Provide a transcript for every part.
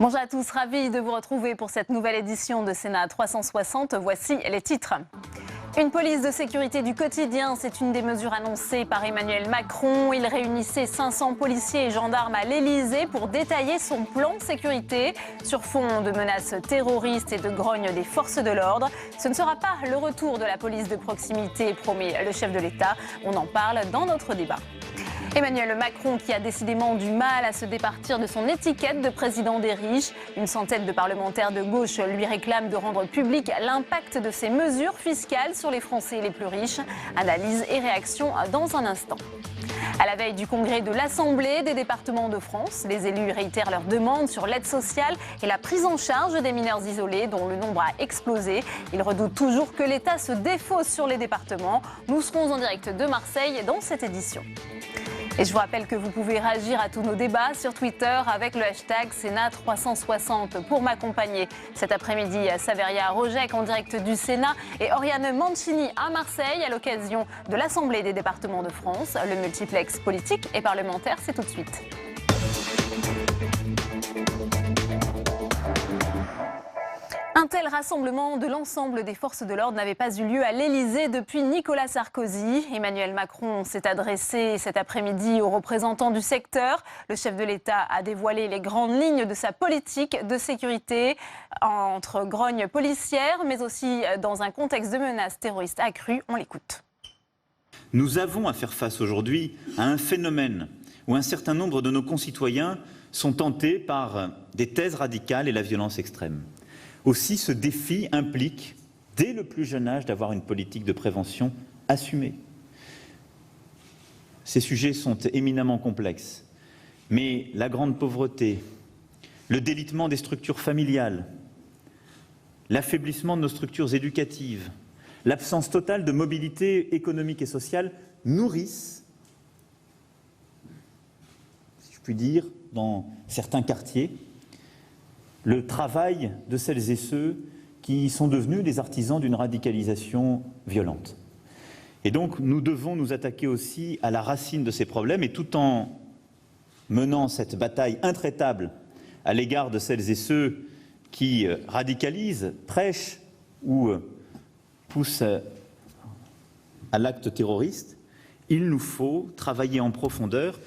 Bonjour à tous, ravi de vous retrouver pour cette nouvelle édition de Sénat 360. Voici les titres. Une police de sécurité du quotidien, c'est une des mesures annoncées par Emmanuel Macron. Il réunissait 500 policiers et gendarmes à l'Elysée pour détailler son plan de sécurité. Sur fond de menaces terroristes et de grogne des forces de l'ordre, ce ne sera pas le retour de la police de proximité, promet le chef de l'État. On en parle dans notre débat. Emmanuel Macron qui a décidément du mal à se départir de son étiquette de président des riches. Une centaine de parlementaires de gauche lui réclament de rendre public l'impact de ses mesures fiscales sur les Français les plus riches. Analyse et réaction dans un instant. À la veille du congrès de l'Assemblée des départements de France, les élus réitèrent leurs demandes sur l'aide sociale et la prise en charge des mineurs isolés dont le nombre a explosé. Ils redoutent toujours que l'État se défausse sur les départements. Nous serons en direct de Marseille dans cette édition. Et je vous rappelle que vous pouvez réagir à tous nos débats sur Twitter avec le hashtag Sénat360 pour m'accompagner. Cet après-midi, Saveria Rojek en direct du Sénat et Oriane Mancini à Marseille à l'occasion de l'Assemblée des départements de France. Le multiplex politique et parlementaire, c'est tout de suite. Un tel rassemblement de l'ensemble des forces de l'ordre n'avait pas eu lieu à l'Elysée depuis Nicolas Sarkozy. Emmanuel Macron s'est adressé cet après-midi aux représentants du secteur. Le chef de l'État a dévoilé les grandes lignes de sa politique de sécurité entre grogne policière, mais aussi dans un contexte de menaces terroristes accrues. On l'écoute. Nous avons à faire face aujourd'hui à un phénomène où un certain nombre de nos concitoyens sont tentés par des thèses radicales et la violence extrême. Aussi, ce défi implique, dès le plus jeune âge, d'avoir une politique de prévention assumée. Ces sujets sont éminemment complexes, mais la grande pauvreté, le délitement des structures familiales, l'affaiblissement de nos structures éducatives, l'absence totale de mobilité économique et sociale nourrissent, si je puis dire, dans certains quartiers, le travail de celles et ceux qui sont devenus des artisans d'une radicalisation violente. Et donc nous devons nous attaquer aussi à la racine de ces problèmes et tout en menant cette bataille intraitable à l'égard de celles et ceux qui radicalisent, prêchent ou poussent à l'acte terroriste, il nous faut travailler en profondeur,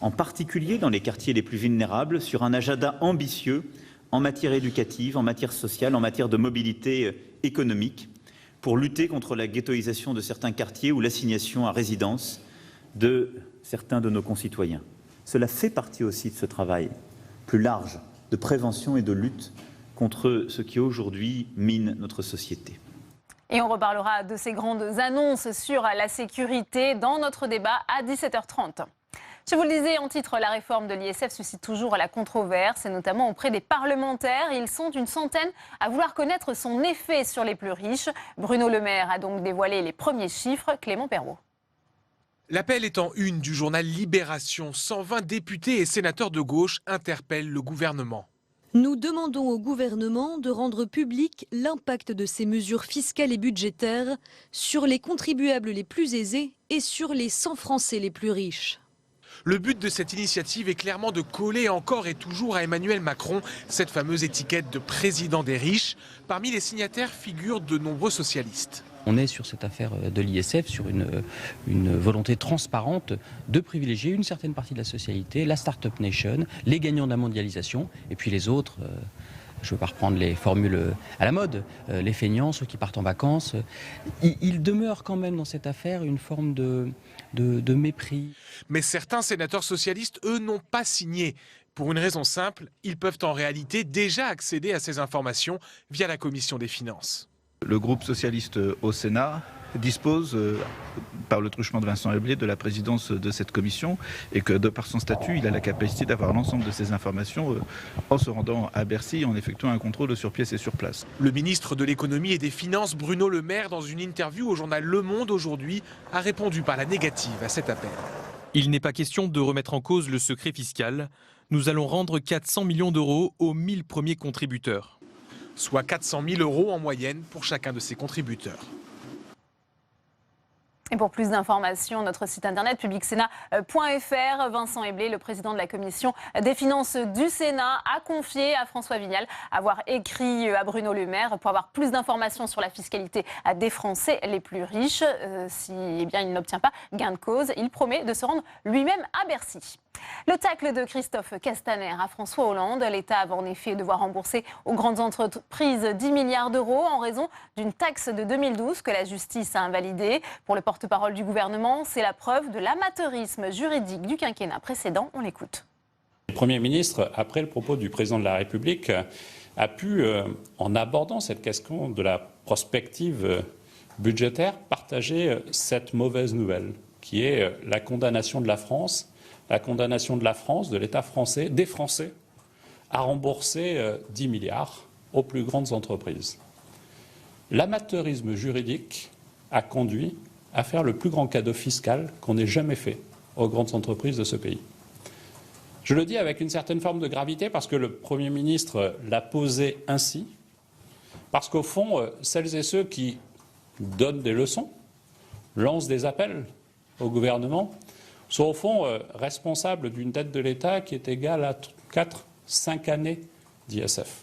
en particulier dans les quartiers les plus vulnérables, sur un agenda ambitieux en matière éducative, en matière sociale, en matière de mobilité économique, pour lutter contre la ghettoisation de certains quartiers ou l'assignation à résidence de certains de nos concitoyens. Cela fait partie aussi de ce travail plus large de prévention et de lutte contre ce qui aujourd'hui mine notre société. Et on reparlera de ces grandes annonces sur la sécurité dans notre débat à 17h30. Je vous le disais en titre, la réforme de l'ISF suscite toujours la controverse, et notamment auprès des parlementaires. Ils sont une centaine à vouloir connaître son effet sur les plus riches. Bruno Le Maire a donc dévoilé les premiers chiffres. Clément Perrault. L'appel est en une du journal Libération. 120 députés et sénateurs de gauche interpellent le gouvernement. Nous demandons au gouvernement de rendre public l'impact de ces mesures fiscales et budgétaires sur les contribuables les plus aisés et sur les 100 Français les plus riches. Le but de cette initiative est clairement de coller encore et toujours à Emmanuel Macron cette fameuse étiquette de président des riches. Parmi les signataires figurent de nombreux socialistes. On est sur cette affaire de l'ISF, sur une volonté transparente de privilégier une certaine partie de la socialité, la Startup Nation, les gagnants de la mondialisation, et puis les autres, je ne veux pas reprendre les formules à la mode, les feignants, ceux qui partent en vacances. Il demeure quand même dans cette affaire une forme de mépris. Mais certains sénateurs socialistes, eux, n'ont pas signé. Pour une raison simple, ils peuvent en réalité déjà accéder à ces informations via la Commission des finances. Le groupe socialiste au Sénat dispose, par le truchement de Vincent Eblé, de la présidence de cette commission et que, de par son statut, il a la capacité d'avoir l'ensemble de ces informations en se rendant à Bercy, en effectuant un contrôle sur pièce et sur place. Le ministre de l'économie et des finances, Bruno Le Maire, dans une interview au journal Le Monde aujourd'hui, a répondu par la négative à cet appel. Il n'est pas question de remettre en cause le secret fiscal. Nous allons rendre 400 millions d'euros aux 1000 premiers contributeurs. Soit 400 000 € en moyenne pour chacun de ces contributeurs. Et pour plus d'informations, notre site internet publicsena.fr. Vincent Eblé, le président de la commission des finances du Sénat, a confié à François Vignal avoir écrit à Bruno Le Maire pour avoir plus d'informations sur la fiscalité des Français les plus riches. Si il n'obtient pas gain de cause, il promet de se rendre lui-même à Bercy. Le tacle de Christophe Castaner à François Hollande. L'État va en effet devoir rembourser aux grandes entreprises 10 milliards d'euros en raison d'une taxe de 2012 que la justice a invalidée. Pour le porte-parole du gouvernement, c'est la preuve de l'amateurisme juridique du quinquennat précédent. On l'écoute. Le Premier ministre, après le propos du Président de la République, a pu, en abordant cette question de la prospective budgétaire, partager cette mauvaise nouvelle, qui est la condamnation de la France, de l'État français, des Français, à rembourser 10 milliards aux plus grandes entreprises. L'amateurisme juridique a conduit à faire le plus grand cadeau fiscal qu'on ait jamais fait aux grandes entreprises de ce pays. Je le dis avec une certaine forme de gravité parce que le Premier ministre l'a posé ainsi, parce qu'au fond, celles et ceux qui donnent des leçons, lancent des appels au gouvernement, sont au fond responsables d'une dette de l'État qui est égale à 4-5 années d'ISF.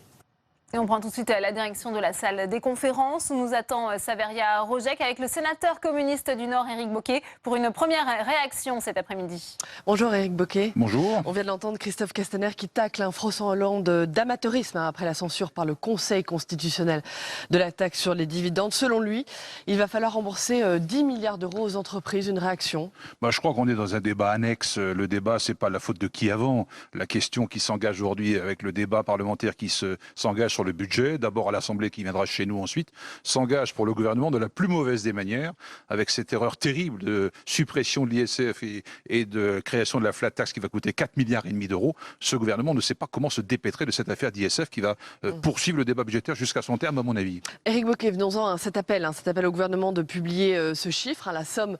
Et on prend tout de suite la direction de la salle des conférences où nous attend Saveria Rojek avec le sénateur communiste du Nord, Éric Bocquet, pour une première réaction cet après-midi. Bonjour Éric Bocquet. Bonjour. On vient de l'entendre, Christophe Castaner qui tacle François Hollande d'amateurisme après la censure par le Conseil constitutionnel de la taxe sur les dividendes. Selon lui, il va falloir rembourser 10 milliards d'euros aux entreprises. Une réaction? Je crois qu'on est dans un débat annexe. Le débat, c'est pas la faute de qui avant. La question qui s'engage aujourd'hui avec le débat parlementaire qui s'engage sur le budget, d'abord à l'Assemblée qui viendra chez nous ensuite, s'engage pour le gouvernement de la plus mauvaise des manières, avec cette erreur terrible de suppression de l'ISF et de création de la flat tax qui va coûter 4,5 milliards d'euros. Ce gouvernement ne sait pas comment se dépêtrer de cette affaire d'ISF qui va poursuivre le débat budgétaire jusqu'à son terme, à mon avis. Éric Bocquet, venons-en à cet appel au gouvernement de publier ce chiffre, la somme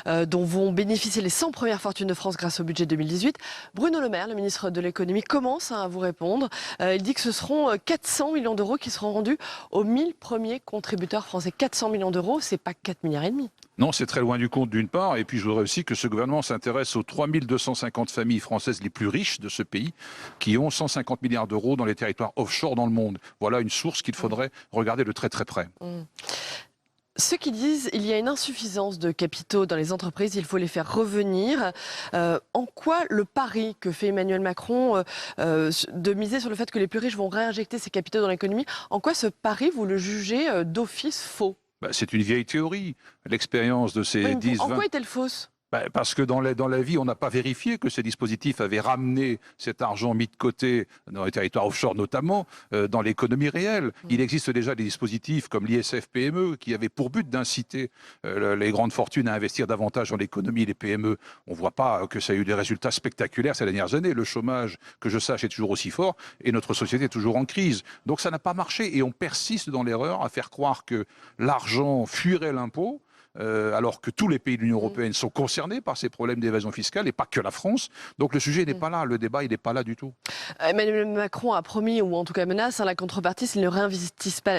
dont vont bénéficier les 100 premières fortunes de France grâce au budget 2018. Bruno Le Maire, le ministre de l'économie, commence à vous répondre. Il dit que ce seront 400 millions d'euros qui seront rendus aux 1000 premiers contributeurs français. 400 millions d'euros, c'est pas 4,5 milliards. Non, c'est très loin du compte d'une part, et puis je voudrais aussi que ce gouvernement s'intéresse aux 3250 familles françaises les plus riches de ce pays, qui ont 150 milliards d'euros dans les territoires offshore dans le monde. Voilà une source qu'il faudrait regarder de très très près. Ceux qui disent qu'il y a une insuffisance de capitaux dans les entreprises, il faut les faire revenir. En quoi le pari que fait Emmanuel Macron de miser sur le fait que les plus riches vont réinjecter ces capitaux dans l'économie, en quoi ce pari, vous le jugez d'office faux? C'est une vieille théorie. L'expérience de ces 10-20... En quoi est-elle fausse? Parce que dans la vie, on n'a pas vérifié que ces dispositifs avaient ramené cet argent mis de côté, dans les territoires offshore notamment, dans l'économie réelle. Il existe déjà des dispositifs comme l'ISF-PME qui avaient pour but d'inciter les grandes fortunes à investir davantage dans l'économie, les PME. On ne voit pas que ça a eu des résultats spectaculaires ces dernières années. Le chômage, que je sache, est toujours aussi fort et notre société est toujours en crise. Donc ça n'a pas marché et on persiste dans l'erreur à faire croire que l'argent fuirait l'impôt. Alors que tous les pays de l'Union européenne sont concernés par ces problèmes d'évasion fiscale et pas que la France. Donc le sujet n'est pas là, le débat il n'est pas là du tout. Emmanuel Macron a promis, ou en tout cas menace, la contrepartie, s'ils ne réinvestissent pas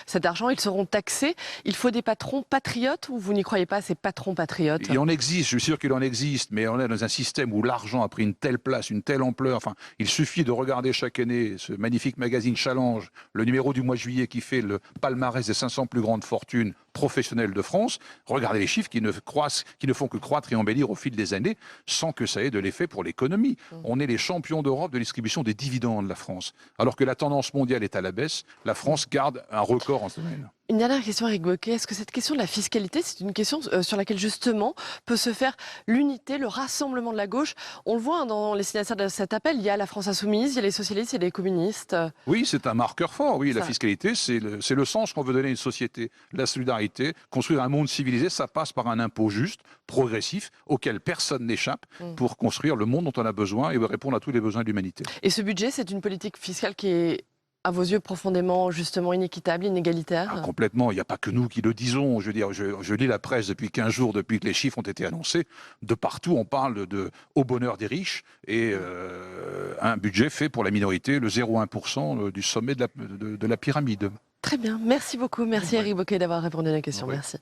cet argent, ils seront taxés. Il faut des patrons patriotes ou vous n'y croyez pas, ces patrons patriotes? Il en existe, je suis sûr qu'il en existe, mais on est dans un système où l'argent a pris une telle place, une telle ampleur. Enfin, il suffit de regarder chaque année ce magnifique magazine Challenge, le numéro du mois de juillet qui fait le palmarès des 500 plus grandes fortunes professionnelles de France. Regardez les chiffres qui ne font que croître et embellir au fil des années sans que ça ait de l'effet pour l'économie. On est les champions d'Europe de distribution des dividendes, la France. Alors que la tendance mondiale est à la baisse, la France garde un record en ce domaine. Une dernière question, Éric Bocquet. Est-ce que cette question de la fiscalité, c'est une question sur laquelle justement peut se faire l'unité, le rassemblement de la gauche? On le voit dans les signataires de cet appel, il y a la France insoumise, il y a les socialistes, il y a les communistes. Oui, c'est un marqueur fort. Oui, la fiscalité, c'est le sens qu'on veut donner à une société. La solidarité, construire un monde civilisé, ça passe par un impôt juste, progressif, auquel personne n'échappe pour construire le monde dont on a besoin et répondre à tous les besoins de l'humanité. Et ce budget, c'est une politique fiscale qui est, à vos yeux, profondément, justement, inéquitable, inégalitaire? Complètement. Il n'y a pas que nous qui le disons. Je veux dire, je lis la presse depuis 15 jours, depuis que les chiffres ont été annoncés. De partout, on parle au bonheur des riches et un budget fait pour la minorité, le 0,1% du sommet de la pyramide. Très bien. Merci beaucoup. Merci Éric Bocquet d'avoir répondu à la question. Merci.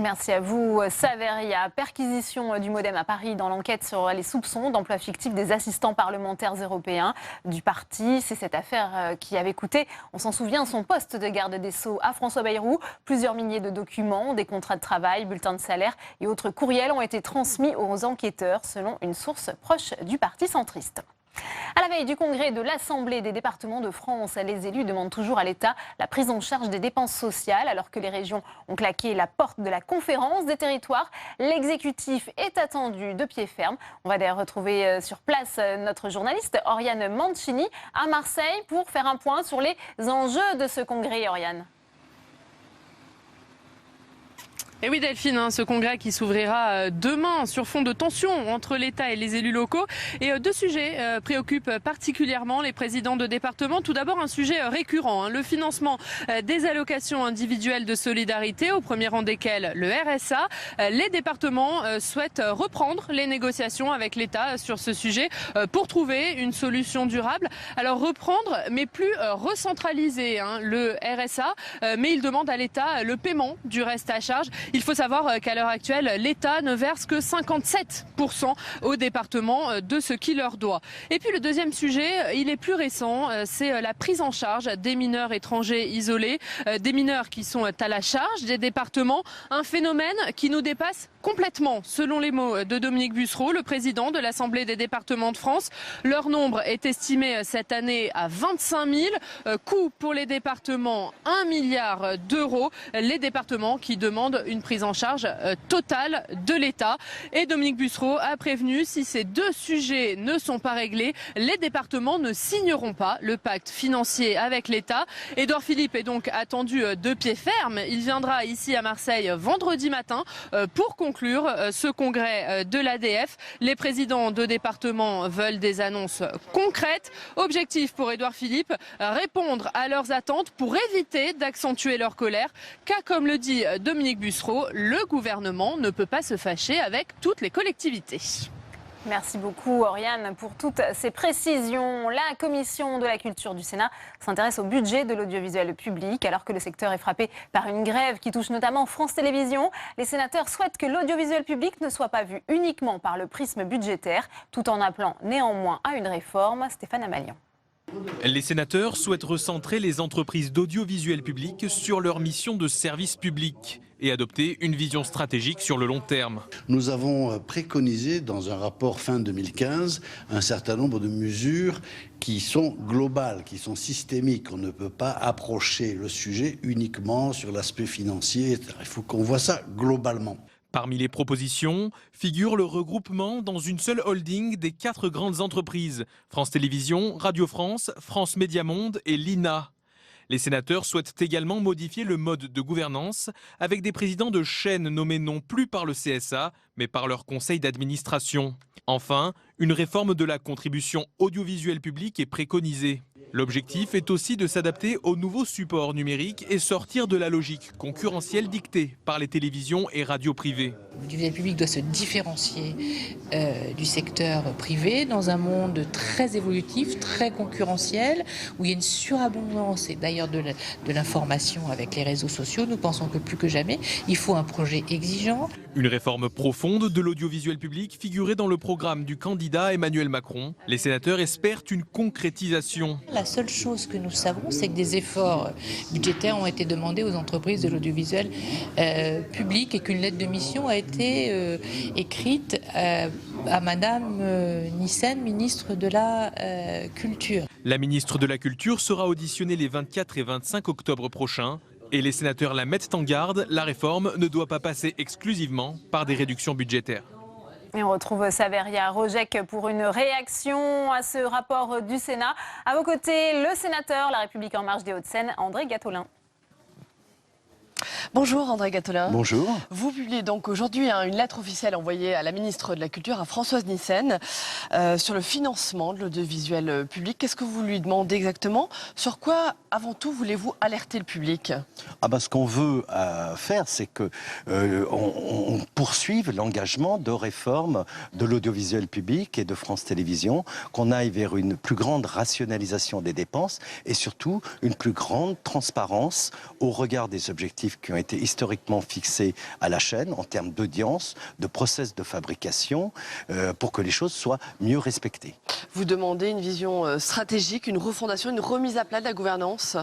Merci à vous, Saveria. Perquisition du Modem à Paris dans l'enquête sur les soupçons d'emploi fictif des assistants parlementaires européens du parti. C'est cette affaire qui avait coûté, on s'en souvient, son poste de garde des Sceaux à François Bayrou. Plusieurs milliers de documents, des contrats de travail, bulletins de salaire et autres courriels ont été transmis aux enquêteurs, selon une source proche du parti centriste. À la veille du congrès de l'Assemblée des départements de France, les élus demandent toujours à l'État la prise en charge des dépenses sociales alors que les régions ont claqué la porte de la conférence des territoires. L'exécutif est attendu de pied ferme. On va d'ailleurs retrouver sur place notre journaliste Oriane Mancini à Marseille pour faire un point sur les enjeux de ce congrès. Oriane. Et oui Delphine, ce congrès qui s'ouvrira demain sur fond de tensions entre l'État et les élus locaux. Et deux sujets préoccupent particulièrement les présidents de département. Tout d'abord un sujet récurrent, le financement des allocations individuelles de solidarité, au premier rang desquelles le RSA. Les départements souhaitent reprendre les négociations avec l'État sur ce sujet pour trouver une solution durable. Alors reprendre mais plus recentraliser le RSA, mais ils demandent à l'État le paiement du reste à charge. Il faut savoir qu'à l'heure actuelle, l'État ne verse que 57% aux départements de ce qu'il leur doit. Et puis le deuxième sujet, il est plus récent, c'est la prise en charge des mineurs étrangers isolés, des mineurs qui sont à la charge des départements, un phénomène qui nous dépasse complètement, selon les mots de Dominique Bussereau, le président de l'Assemblée des départements de France. Leur nombre est estimé cette année à 25 000. Coût pour les départements, 1 milliard d'euros. Les départements qui demandent une prise en charge totale de l'État. Et Dominique Bussereau a prévenu, si ces deux sujets ne sont pas réglés, les départements ne signeront pas le pacte financier avec l'État. Édouard Philippe est donc attendu de pied ferme. Il viendra ici à Marseille vendredi matin pour conclure ce congrès de l'ADF. Les présidents de départements veulent des annonces concrètes. Objectif pour Édouard Philippe, répondre à leurs attentes pour éviter d'accentuer leur colère. Car comme le dit Dominique Bussereau, le gouvernement ne peut pas se fâcher avec toutes les collectivités. Merci beaucoup Oriane pour toutes ces précisions. La commission de la culture du Sénat s'intéresse au budget de l'audiovisuel public alors que le secteur est frappé par une grève qui touche notamment France Télévisions. Les sénateurs souhaitent que l'audiovisuel public ne soit pas vu uniquement par le prisme budgétaire, tout en appelant néanmoins à une réforme. Stéphane Amalian. Les sénateurs souhaitent recentrer les entreprises d'audiovisuel public sur leur mission de service public et adopter une vision stratégique sur le long terme. Nous avons préconisé dans un rapport fin 2015 un certain nombre de mesures qui sont globales, qui sont systémiques. On ne peut pas approcher le sujet uniquement sur l'aspect financier. Il faut qu'on voit ça globalement. Parmi les propositions figure le regroupement dans une seule holding des 4 grandes entreprises, France Télévisions, Radio France, France Média Monde et l'INA. Les sénateurs souhaitent également modifier le mode de gouvernance avec des présidents de chaînes nommés non plus par le CSA, mais par leur conseil d'administration. Enfin, une réforme de la contribution audiovisuelle publique est préconisée. L'objectif est aussi de s'adapter aux nouveaux supports numériques et sortir de la logique concurrentielle dictée par les télévisions et radios privées. L'audiovisuel public doit se différencier du secteur privé dans un monde très évolutif, très concurrentiel, où il y a une surabondance et d'ailleurs de l'information avec les réseaux sociaux. Nous pensons que plus que jamais, il faut un projet exigeant. Une réforme profonde de l'audiovisuel public figurait dans le programme du candidat Emmanuel Macron. Les sénateurs espèrent une concrétisation. La seule chose que nous savons, c'est que des efforts budgétaires ont été demandés aux entreprises de l'audiovisuel public et qu'une lettre de mission a été écrite à Madame Nyssen, ministre de la Culture. La ministre de la Culture sera auditionnée les 24 et 25 octobre prochains. Et les sénateurs la mettent en garde, la réforme ne doit pas passer exclusivement par des réductions budgétaires. Et on retrouve Saveria Rojek pour une réaction à ce rapport du Sénat. À vos côtés, le sénateur La République En Marche des Hauts-de-Seine, André Gattolin. Bonjour André Gattolin. Bonjour. Vous publiez donc aujourd'hui une lettre officielle envoyée à la ministre de la Culture, à Françoise Nyssen, sur le financement de l'audiovisuel public. Qu'est-ce que vous lui demandez exactement? Sur quoi, avant tout, voulez-vous alerter le public? Ce qu'on veut faire, c'est qu'on poursuive l'engagement de réforme de l'audiovisuel public et de France Télévisions, qu'on aille vers une plus grande rationalisation des dépenses et surtout une plus grande transparence au regard des objectifs objectifs qui ont été historiquement fixés à la chaîne en termes d'audience, de process de fabrication, pour que les choses soient mieux respectées. Vous demandez une vision stratégique, une refondation, une remise à plat de la gouvernance?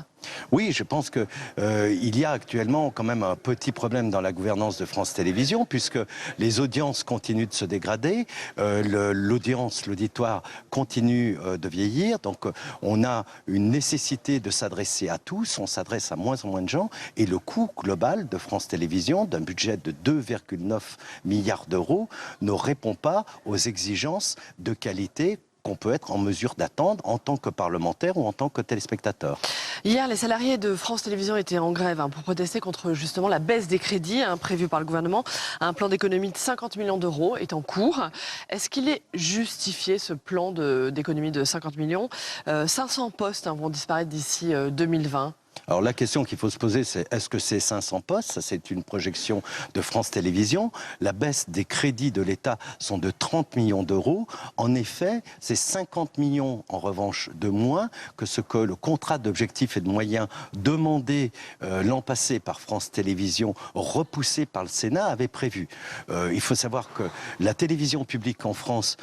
Oui, je pense qu'il y a actuellement quand même un petit problème dans la gouvernance de France Télévisions, puisque les audiences continuent de se dégrader, l'auditoire continue de vieillir, donc on a une nécessité de s'adresser à tous, on s'adresse à moins en moins de gens, et le coût global de France Télévisions, d'un budget de 2,9 milliards d'euros, ne répond pas aux exigences de qualité qu'on peut être en mesure d'attendre en tant que parlementaire ou en tant que téléspectateur. Hier, les salariés de France Télévisions étaient en grève pour protester contre justement la baisse des crédits prévue par le gouvernement. Un plan d'économie de 50 millions d'euros est en cours. Est-ce qu'il est justifié, ce plan d'économie de 50 millions? 500 postes vont disparaître d'ici 2020. Alors la question qu'il faut se poser, c'est est-ce que c'est 500 postes? Ça, c'est une projection de France Télévisions. La baisse des crédits de l'État sont de 30 millions d'euros. En effet, c'est 50 millions en revanche de moins que ce que le contrat d'objectifs et de moyens demandé l'an passé par France Télévisions, repoussé par le Sénat, avait prévu. Il faut savoir que la télévision publique en France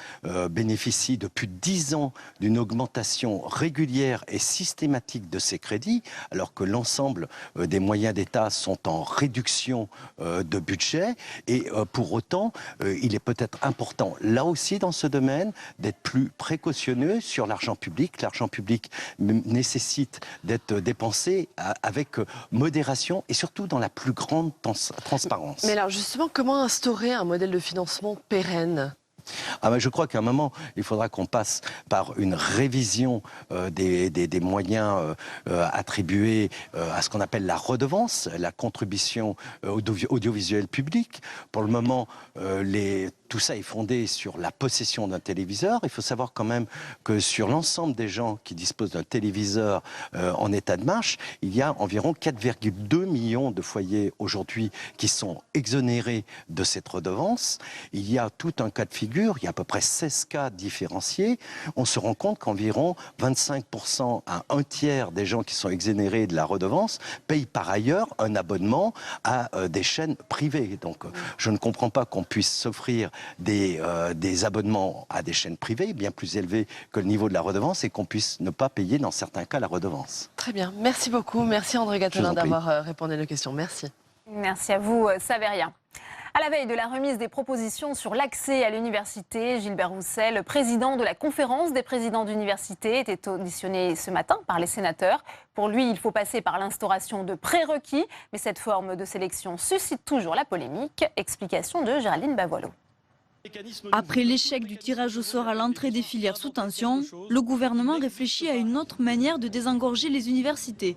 bénéficie depuis 10 ans d'une augmentation régulière et systématique de ses crédits, alors que l'ensemble des moyens d'État sont en réduction de budget. Et pour autant, il est peut-être important, là aussi dans ce domaine, d'être plus précautionneux sur l'argent public. L'argent public nécessite d'être dépensé avec modération et surtout dans la plus grande transparence. Mais alors justement, comment instaurer un modèle de financement pérenne ? Mais je crois qu'à un moment, il faudra qu'on passe par une révision des moyens attribués à ce qu'on appelle la redevance, la contribution audiovisuelle publique. Pour le moment, tout ça est fondé sur la possession d'un téléviseur. Il faut savoir quand même que sur l'ensemble des gens qui disposent d'un téléviseur en état de marche, il y a environ 4,2 millions de foyers aujourd'hui qui sont exonérés de cette redevance. Il y a tout un cas de figure. Il y a à peu près 16 cas différenciés. On se rend compte qu'environ 25% à un tiers des gens qui sont exonérés de la redevance payent par ailleurs un abonnement à des chaînes privées. Donc je ne comprends pas qu'on puisse s'offrir des abonnements à des chaînes privées bien plus élevés que le niveau de la redevance et qu'on puisse ne pas payer dans certains cas la redevance. Très bien. Merci beaucoup. Merci André Gattolin d'avoir répondu à nos questions. Merci. Merci à vous, Saveria. À la veille de la remise des propositions sur l'accès à l'université, Gilbert Roussel, président de la conférence des présidents d'université, était auditionné ce matin par les sénateurs. Pour lui, il faut passer par l'instauration de prérequis, mais cette forme de sélection suscite toujours la polémique. Explication de Géraldine Bavoileau. Après l'échec du tirage au sort à l'entrée des filières sous tension, le gouvernement réfléchit à une autre manière de désengorger les universités.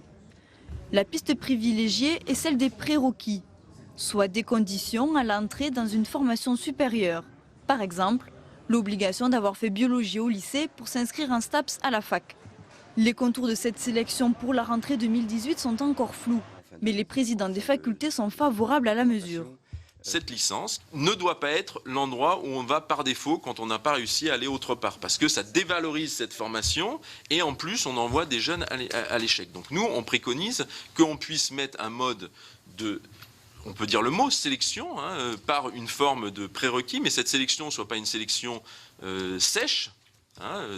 La piste privilégiée est celle des prérequis, soit des conditions à l'entrée dans une formation supérieure. Par exemple, l'obligation d'avoir fait biologie au lycée pour s'inscrire en STAPS à la fac. Les contours de cette sélection pour la rentrée 2018 sont encore flous, mais les présidents des facultés sont favorables à la mesure. Cette licence ne doit pas être l'endroit où on va par défaut quand on n'a pas réussi à aller autre part, parce que ça dévalorise cette formation et en plus on envoie des jeunes à l'échec. Donc nous on préconise qu'on puisse mettre un mode de, on peut dire le mot sélection, par une forme de prérequis, mais cette sélection ne soit pas une sélection sèche,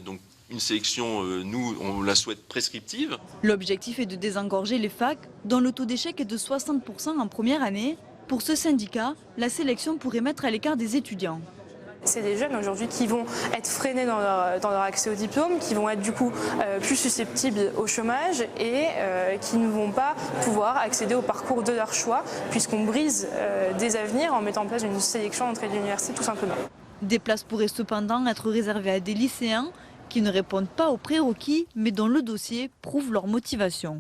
donc une sélection, nous, on la souhaite prescriptive. L'objectif est de désengorger les facs, dont le taux d'échec est de 60% en première année. Pour ce syndicat, la sélection pourrait mettre à l'écart des étudiants. C'est des jeunes aujourd'hui qui vont être freinés dans leur accès au diplôme, qui vont être du coup plus susceptibles au chômage et qui ne vont pas pouvoir accéder au parcours de leur choix puisqu'on brise des avenirs en mettant en place une sélection d'entrée de l'université tout simplement. Des places pourraient cependant être réservées à des lycéens qui ne répondent pas aux prérequis mais dont le dossier prouve leur motivation.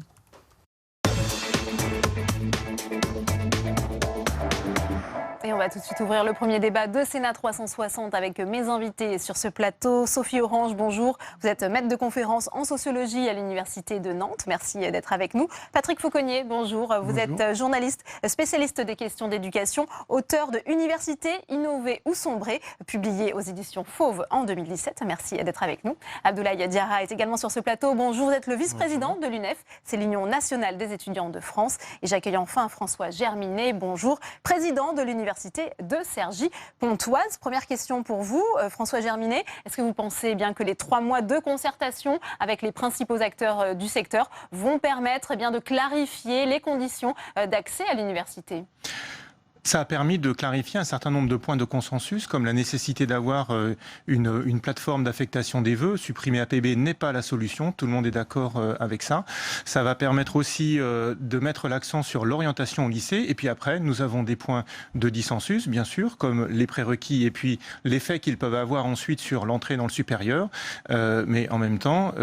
Et On va tout de suite ouvrir le premier débat de Sénat 360 avec mes invités sur ce plateau. Sophie Orange, bonjour. Vous êtes maître de conférence en sociologie à l'Université de Nantes. Merci d'être avec nous. Patrick Fauconnier, bonjour. Vous êtes journaliste spécialiste des questions d'éducation, auteur de Université, innover ou sombrer, publié aux éditions Fauve en 2017. Merci d'être avec nous. Abdoulaye Diarra est également sur ce plateau. Bonjour, vous êtes le vice-président de l'UNEF, c'est l'Union nationale des étudiants de France. Et j'accueille enfin François Germinet, bonjour, président de l'Université de Cergy-Pontoise. Première question pour vous, François Germinet. Est-ce que vous pensez bien que les 3 mois de concertation avec les principaux acteurs du secteur vont permettre de clarifier les conditions d'accès à l'université ? Ça a permis de clarifier un certain nombre de points de consensus, comme la nécessité d'avoir une plateforme d'affectation des vœux. Supprimer APB n'est pas la solution, tout le monde est d'accord avec ça. Ça va permettre aussi de mettre l'accent sur l'orientation au lycée. Et puis après, nous avons des points de dissensus, bien sûr, comme les prérequis et puis l'effet qu'ils peuvent avoir ensuite sur l'entrée dans le supérieur. Mais en même temps,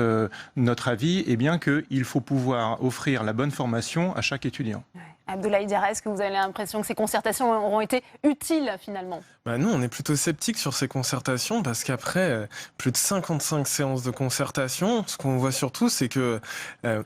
notre avis est bien qu'il faut pouvoir offrir la bonne formation à chaque étudiant. Abdoulaye Diarra, est-ce que vous avez l'impression que ces concertations auront été utiles finalement ? Nous, on est plutôt sceptiques sur ces concertations parce qu'après plus de 55 séances de concertation, ce qu'on voit surtout, c'est que,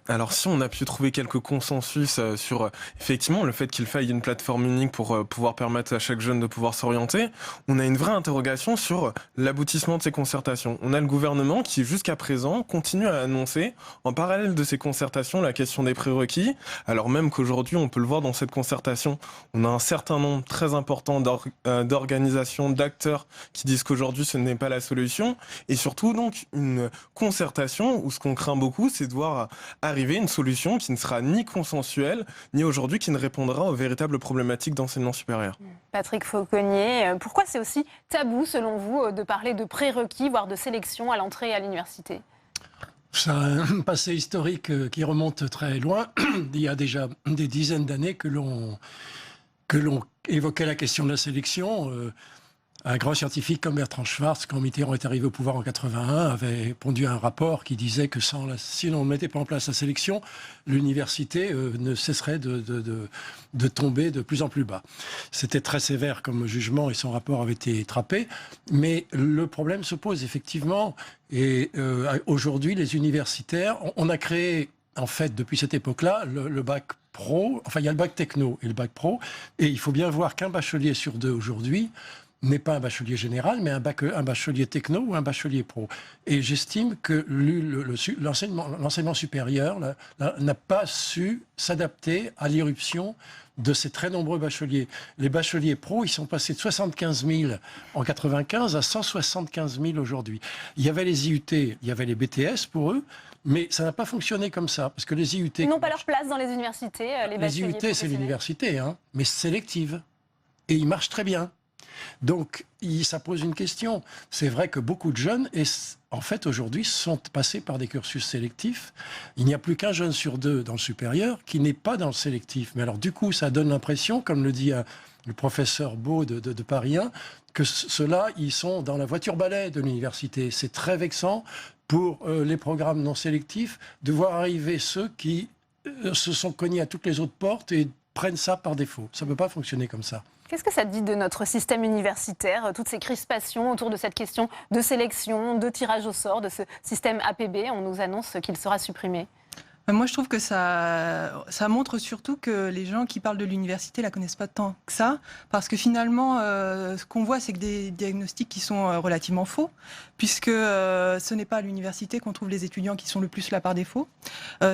alors si on a pu trouver quelques consensus sur effectivement le fait qu'il faille une plateforme unique pour pouvoir permettre à chaque jeune de pouvoir s'orienter, on a une vraie interrogation sur l'aboutissement de ces concertations. On a le gouvernement qui, jusqu'à présent, continue à annoncer en parallèle de ces concertations la question des prérequis, alors même qu'aujourd'hui, on peut le voir dans cette concertation, on a un certain nombre très important d'organisations, d'acteurs qui disent qu'aujourd'hui ce n'est pas la solution, et surtout donc une concertation où ce qu'on craint beaucoup, c'est de voir arriver une solution qui ne sera ni consensuelle, ni aujourd'hui qui ne répondra aux véritables problématiques d'enseignement supérieur. Patrick Fauconnier, pourquoi c'est aussi tabou selon vous de parler de prérequis, voire de sélection à l'entrée à l'université ? C'est un passé historique qui remonte très loin. Il y a déjà des dizaines d'années que l'on évoquait la question de la sélection. Un grand scientifique comme Bertrand Schwartz, quand Mitterrand est arrivé au pouvoir en 81, avait pondu un rapport qui disait que si l'on ne mettait pas en place la sélection, l'université ne cesserait de tomber de plus en plus bas. C'était très sévère comme jugement et son rapport avait été trappé. Mais le problème se pose effectivement. Et aujourd'hui, les universitaires, on a créé, en fait, depuis cette époque-là, le bac pro, enfin il y a le bac techno et le bac pro, et il faut bien voir qu'un bachelier sur 2 aujourd'hui n'est pas un bachelier général, mais un bachelier techno ou un bachelier pro. Et j'estime que l'enseignement supérieur n'a pas su s'adapter à l'irruption de ces très nombreux bacheliers. Les bacheliers pro, ils sont passés de 75 000 en 95 à 175 000 aujourd'hui. Il y avait les IUT, il y avait les BTS pour eux, mais ça n'a pas fonctionné comme ça, parce que les IUT... Ils n'ont pas leur place dans les universités, les bacheliers professionnels. Les IUT, c'est l'université, mais sélective. Et ils marchent très bien. Donc, ça pose une question. C'est vrai que beaucoup de jeunes, en fait, aujourd'hui, sont passés par des cursus sélectifs. Il n'y a plus qu'un jeune sur 2 dans le supérieur qui n'est pas dans le sélectif. Mais alors, du coup, ça donne l'impression, comme le dit le professeur Beau de Paris 1, que ceux-là, ils sont dans la voiture-balai de l'université. C'est très vexant pour les programmes non sélectifs de voir arriver ceux qui se sont cognés à toutes les autres portes et prennent ça par défaut. Ça ne peut pas fonctionner comme ça. Qu'est-ce que ça dit de notre système universitaire, toutes ces crispations autour de cette question de sélection, de tirage au sort, de ce système APB? On nous annonce qu'il sera supprimé. Moi, je trouve que ça montre surtout que les gens qui parlent de l'université la connaissent pas tant que ça, parce que finalement, ce qu'on voit, c'est que des diagnostics qui sont relativement faux, puisque ce n'est pas à l'université qu'on trouve les étudiants qui sont le plus là par défaut.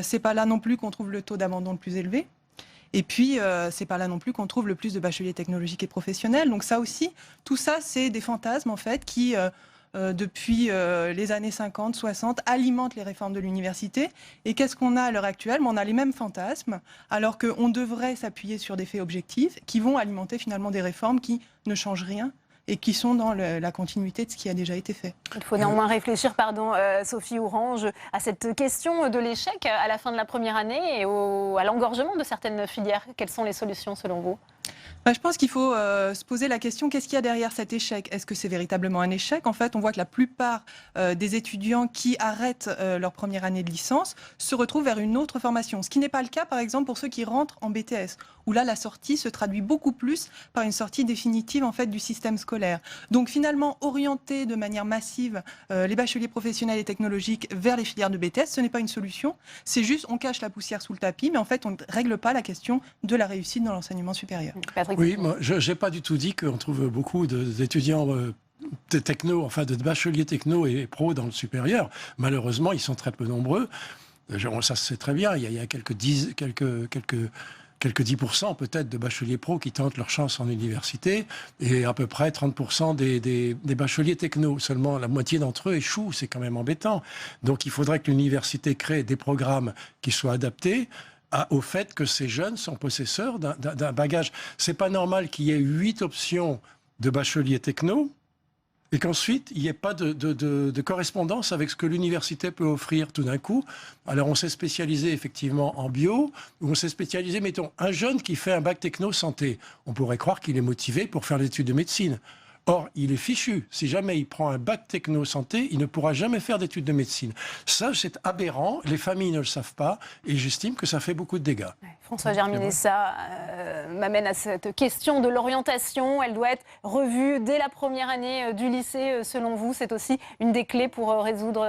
C'est pas là non plus qu'on trouve le taux d'abandon le plus élevé. Et puis, c'est pas là non plus qu'on trouve le plus de bacheliers technologiques et professionnels. Donc ça aussi, tout ça, c'est des fantasmes, en fait, qui, depuis les années 50, 60, alimentent les réformes de l'université. Et qu'est-ce qu'on a à l'heure actuelle? On a les mêmes fantasmes, alors qu'on devrait s'appuyer sur des faits objectifs qui vont alimenter finalement des réformes qui ne changent rien et qui sont dans la continuité de ce qui a déjà été fait. Il faut néanmoins réfléchir, Sophie Orange, à cette question de l'échec à la fin de la première année et à l'engorgement de certaines filières. Quelles sont les solutions selon vous ? Je pense qu'il faut se poser la question, qu'est-ce qu'il y a derrière cet échec ? Est-ce que c'est véritablement un échec ? En fait, on voit que la plupart des étudiants qui arrêtent leur première année de licence se retrouvent vers une autre formation. Ce qui n'est pas le cas, par exemple, pour ceux qui rentrent en BTS, où là, la sortie se traduit beaucoup plus par une sortie définitive en fait, du système scolaire. Donc finalement, orienter de manière massive les bacheliers professionnels et technologiques vers les filières de BTS, ce n'est pas une solution. C'est juste, on cache la poussière sous le tapis, mais en fait, on ne règle pas la question de la réussite dans l'enseignement supérieur. Oui, moi, je n'ai pas du tout dit qu'on trouve beaucoup d'étudiants de techno, enfin de bacheliers techno et pro dans le supérieur. Malheureusement, ils sont très peu nombreux. Ça se sait très bien. Il y a quelques 10% peut-être de bacheliers pro qui tentent leur chance en université et à peu près 30% des bacheliers techno. Seulement la moitié d'entre eux échouent, c'est quand même embêtant. Donc il faudrait que l'université crée des programmes qui soient adaptés au fait que ces jeunes sont possesseurs d'un bagage. C'est pas normal qu'il y ait 8 options de bacheliers techno et qu'ensuite, il n'y ait pas de correspondance avec ce que l'université peut offrir tout d'un coup. Alors, on s'est spécialisé effectivement en bio, ou on s'est spécialisé, mettons, un jeune qui fait un bac techno santé. On pourrait croire qu'il est motivé pour faire l'étude de médecine. Or, il est fichu. Si jamais il prend un bac techno-santé, il ne pourra jamais faire d'études de médecine. Ça, c'est aberrant. Les familles ne le savent pas et j'estime que ça fait beaucoup de dégâts. François Germinet, ça m'amène à cette question de l'orientation. Elle doit être revue dès la première année du lycée. Selon vous, c'est aussi une des clés pour résoudre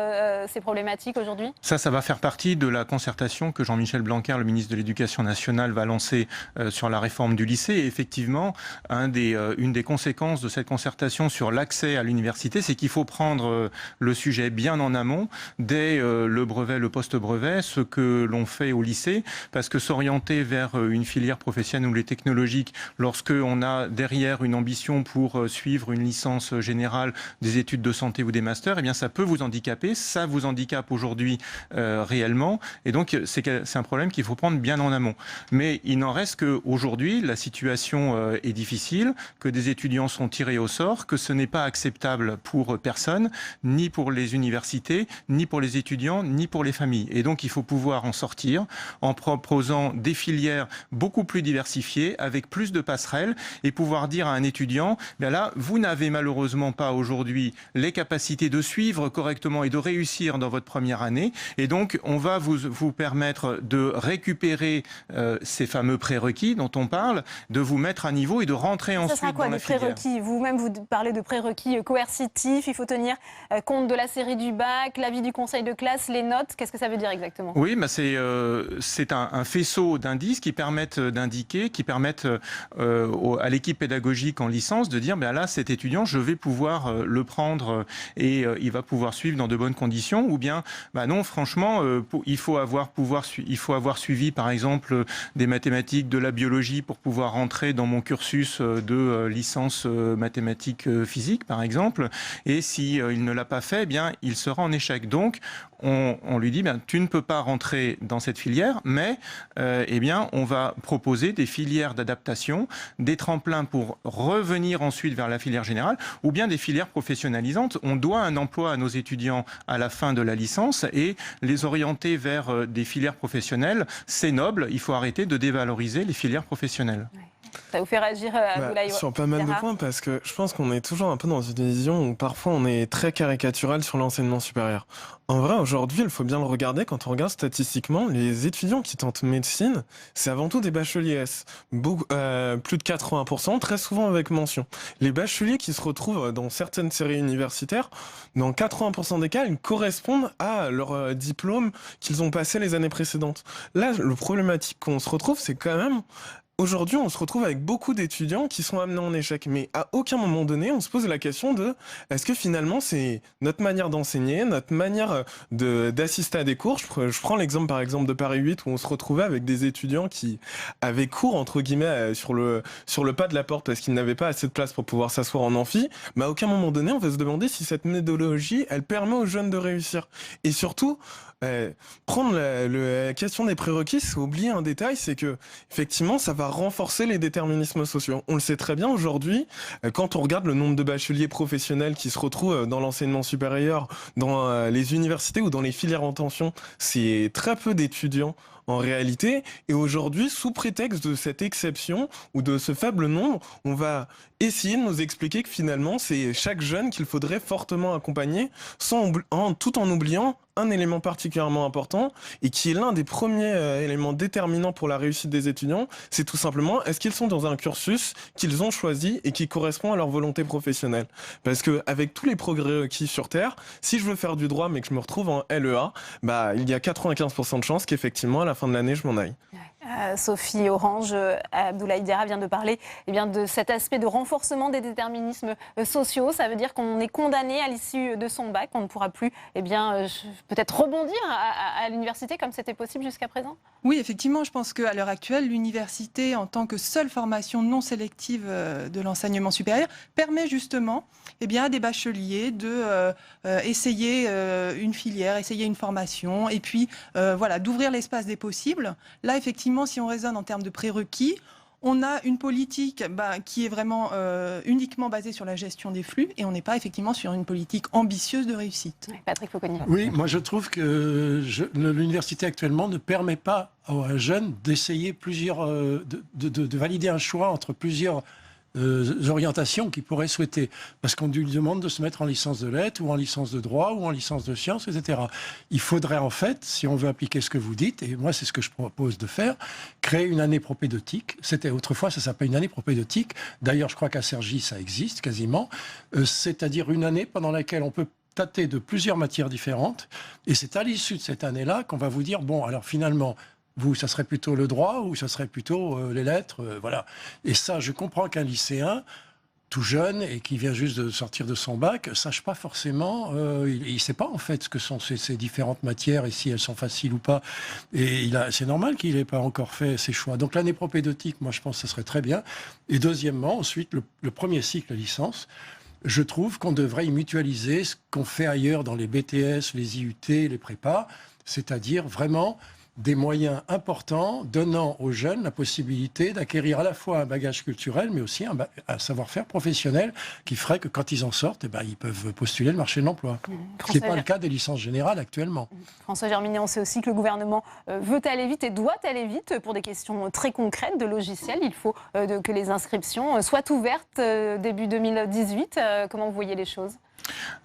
ces problématiques aujourd'hui ? Ça va faire partie de la concertation que Jean-Michel Blanquer, le ministre de l'Éducation nationale, va lancer sur la réforme du lycée. Et effectivement, une des conséquences de cette concertation sur l'accès à l'université, c'est qu'il faut prendre le sujet bien en amont, dès le brevet, le post-brevet, ce que l'on fait au lycée, parce que s'orienter vers une filière professionnelle ou les technologiques, lorsque on a derrière une ambition pour suivre une licence générale, des études de santé ou des masters, eh bien ça peut vous handicaper, ça vous handicape aujourd'hui réellement, et donc c'est un problème qu'il faut prendre bien en amont. Mais il n'en reste qu'aujourd'hui, la situation est difficile, que des étudiants sont tirés au sort, que ce n'est pas acceptable pour personne, ni pour les universités, ni pour les étudiants, ni pour les familles. Et donc il faut pouvoir en sortir en proposant des filières beaucoup plus diversifiées, avec plus de passerelles, et pouvoir dire à un étudiant, bien là, vous n'avez malheureusement pas aujourd'hui les capacités de suivre correctement et de réussir dans votre première année, et donc on va vous permettre de récupérer ces fameux prérequis dont on parle, de vous mettre à niveau et de rentrer ensuite dans la filière. Prérequis. Vous-même, vous parlez de prérequis coercitifs, il faut tenir compte de la série du bac, l'avis du conseil de classe, les notes. Qu'est-ce que ça veut dire exactement ? Oui, c'est un faisceau d'indices qui permettent d'indiquer, qui permettent à l'équipe pédagogique en licence de dire, là, cet étudiant, je vais pouvoir le prendre et il va pouvoir suivre dans de bonnes conditions, ou bien, non, franchement, il faut avoir suivi, par exemple, des mathématiques, de la biologie pour pouvoir rentrer dans mon cursus de licence mathématiques physique, par exemple, et s'il ne l'a pas fait, il sera en échec. Donc, on lui dit, tu ne peux pas rentrer dans cette filière, mais on va proposer des filières d'adaptation, des tremplins pour revenir ensuite vers la filière générale, ou bien des filières professionnalisantes. On doit un emploi à nos étudiants à la fin de la licence, et les orienter vers des filières professionnelles, c'est noble, il faut arrêter de dévaloriser les filières professionnelles. Ça vous fait réagir, Abdoulaye sur pas mal de points, parce que je pense qu'on est toujours un peu dans une vision où parfois on est très caricatural sur l'enseignement supérieur. En vrai, aujourd'hui, il faut bien le regarder, quand on regarde statistiquement, les étudiants qui tentent médecine, c'est avant tout des bacheliers S. Plus de 80%, très souvent avec mention. Les bacheliers qui se retrouvent dans certaines séries universitaires, dans 80% des cas, ils correspondent à leur diplôme qu'ils ont passé les années précédentes. Là, le problématique qu'on se retrouve, c'est quand même... Aujourd'hui, on se retrouve avec beaucoup d'étudiants qui sont amenés en échec. Mais à aucun moment donné, on se pose la question de est-ce que finalement, c'est notre manière d'enseigner, notre manière d'assister à des cours. Je prends l'exemple, par exemple, de Paris 8, où on se retrouvait avec des étudiants qui avaient cours, entre guillemets, sur le pas de la porte parce qu'ils n'avaient pas assez de place pour pouvoir s'asseoir en amphi. Mais à aucun moment donné, on va se demander si cette méthodologie, elle permet aux jeunes de réussir. Et surtout, prendre la question des prérequis, c'est oublier un détail, c'est que effectivement ça va renforcer les déterminismes sociaux. On le sait très bien aujourd'hui, quand on regarde le nombre de bacheliers professionnels qui se retrouvent dans l'enseignement supérieur, dans les universités ou dans les filières en tension, c'est très peu d'étudiants en réalité. Et aujourd'hui, sous prétexte de cette exception ou de ce faible nombre, on va essayer de nous expliquer que finalement, c'est chaque jeune qu'il faudrait fortement accompagner, tout en oubliant un élément particulièrement important et qui est l'un des premiers éléments déterminants pour la réussite des étudiants, c'est tout simplement est-ce qu'ils sont dans un cursus qu'ils ont choisi et qui correspond à leur volonté professionnelle. Parce que avec tous les progrès requis sur Terre, si je veux faire du droit mais que je me retrouve en LEA, il y a 95% de chances qu'effectivement à la fin de l'année je m'en aille. Sophie Orange, Abdoulaye Diarra vient de parler de cet aspect de renforcement des déterminismes sociaux. Ça veut dire qu'on est condamné à l'issue de son bac, on ne pourra plus peut-être rebondir à l'université comme c'était possible jusqu'à présent ? Oui, effectivement, je pense qu'à l'heure actuelle, l'université, en tant que seule formation non sélective de l'enseignement supérieur, permet justement à des bacheliers d'essayer une filière, essayer une formation, et puis d'ouvrir l'espace des possibles. Là, effectivement, si on raisonne en termes de prérequis, on a une politique qui est vraiment uniquement basée sur la gestion des flux et on n'est pas effectivement sur une politique ambitieuse de réussite. Patrick Fauconnier. Oui, moi je trouve que l'université actuellement ne permet pas à un jeune d'essayer de valider un choix entre plusieurs orientations qu'il pourrait souhaiter. Parce qu'on lui demande de se mettre en licence de lettres ou en licence de droit ou en licence de sciences, etc. Il faudrait en fait, si on veut appliquer ce que vous dites, et moi c'est ce que je propose de faire, créer une année propédeutique. Autrefois ça s'appelait une année propédeutique. D'ailleurs je crois qu'à Cergy ça existe quasiment. C'est-à-dire une année pendant laquelle on peut tâter de plusieurs matières différentes. Et c'est à l'issue de cette année-là qu'on va vous dire, bon alors finalement, vous, ça serait plutôt le droit ou ça serait plutôt les lettres, voilà. Et ça, je comprends qu'un lycéen, tout jeune et qui vient juste de sortir de son bac, sache pas forcément, il sait pas en fait ce que sont ces différentes matières et si elles sont faciles ou pas. Et c'est normal qu'il n'ait pas encore fait ses choix. Donc l'année propédeutique, moi je pense que ça serait très bien. Et deuxièmement, ensuite, le premier cycle, la licence, je trouve qu'on devrait y mutualiser ce qu'on fait ailleurs dans les BTS, les IUT, les prépas, c'est-à-dire vraiment des moyens importants donnant aux jeunes la possibilité d'acquérir à la fois un bagage culturel mais aussi un savoir-faire professionnel qui ferait que quand ils en sortent, ils peuvent postuler le marché de l'emploi. Ce n'est pas le cas des licences générales actuellement. François Germinet, on sait aussi que le gouvernement veut aller vite et doit aller vite pour des questions très concrètes de logiciels. Il faut que les inscriptions soient ouvertes début 2018. Comment vous voyez les choses ?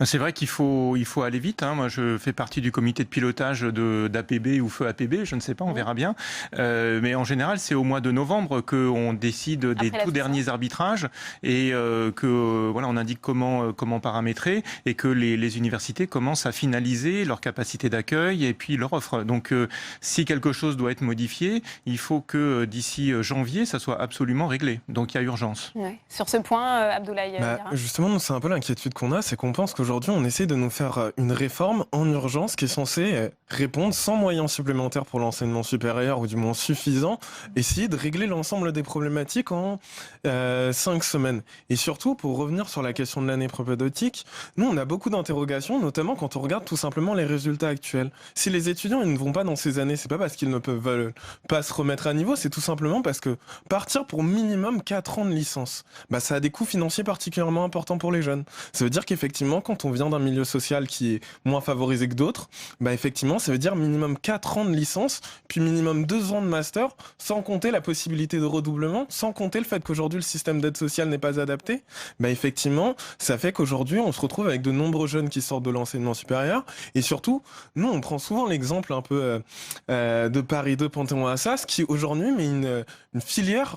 C'est vrai qu'il faut aller vite. Moi, je fais partie du comité de pilotage d'APB ou Feu APB, je ne sais pas, on verra bien. Mais en général, c'est au mois de novembre qu'on décide des tout derniers arbitrages et on indique comment paramétrer et que les universités commencent à finaliser leur capacité d'accueil et puis leur offre. Donc, si quelque chose doit être modifié, il faut que d'ici janvier, ça soit absolument réglé. Donc, il y a urgence. Ouais. Sur ce point, Abdoulaye Diarra. Justement, c'est un peu l'inquiétude qu'on a, c'est qu'on pense qu'aujourd'hui, on essaie de nous faire une réforme en urgence qui est censée répondre sans moyens supplémentaires pour l'enseignement supérieur, ou du moins suffisant, essayer de régler l'ensemble des problématiques en 5 semaines. Et surtout, pour revenir sur la question de l'année propédeutique, nous, on a beaucoup d'interrogations, notamment quand on regarde tout simplement les résultats actuels. Si les étudiants ils ne vont pas dans ces années, c'est pas parce qu'ils ne peuvent pas se remettre à niveau, c'est tout simplement parce que partir pour minimum 4 ans de licence, ça a des coûts financiers particulièrement importants pour les jeunes. Ça veut dire qu'effectivement, quand on vient d'un milieu social qui est moins favorisé que d'autres, effectivement, ça veut dire minimum 4 ans de licence, puis minimum 2 ans de master, sans compter la possibilité de redoublement, sans compter le fait qu'aujourd'hui le système d'aide sociale n'est pas adapté. Effectivement, ça fait qu'aujourd'hui, on se retrouve avec de nombreux jeunes qui sortent de l'enseignement supérieur. Et surtout, nous, on prend souvent l'exemple un peu de Paris 2 Panthéon-Assas, qui aujourd'hui met une filière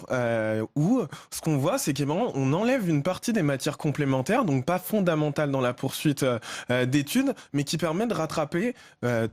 où ce qu'on voit, c'est qu'on enlève une partie des matières complémentaires, donc pas fondamentales dans la poursuite d'études, mais qui permet de rattraper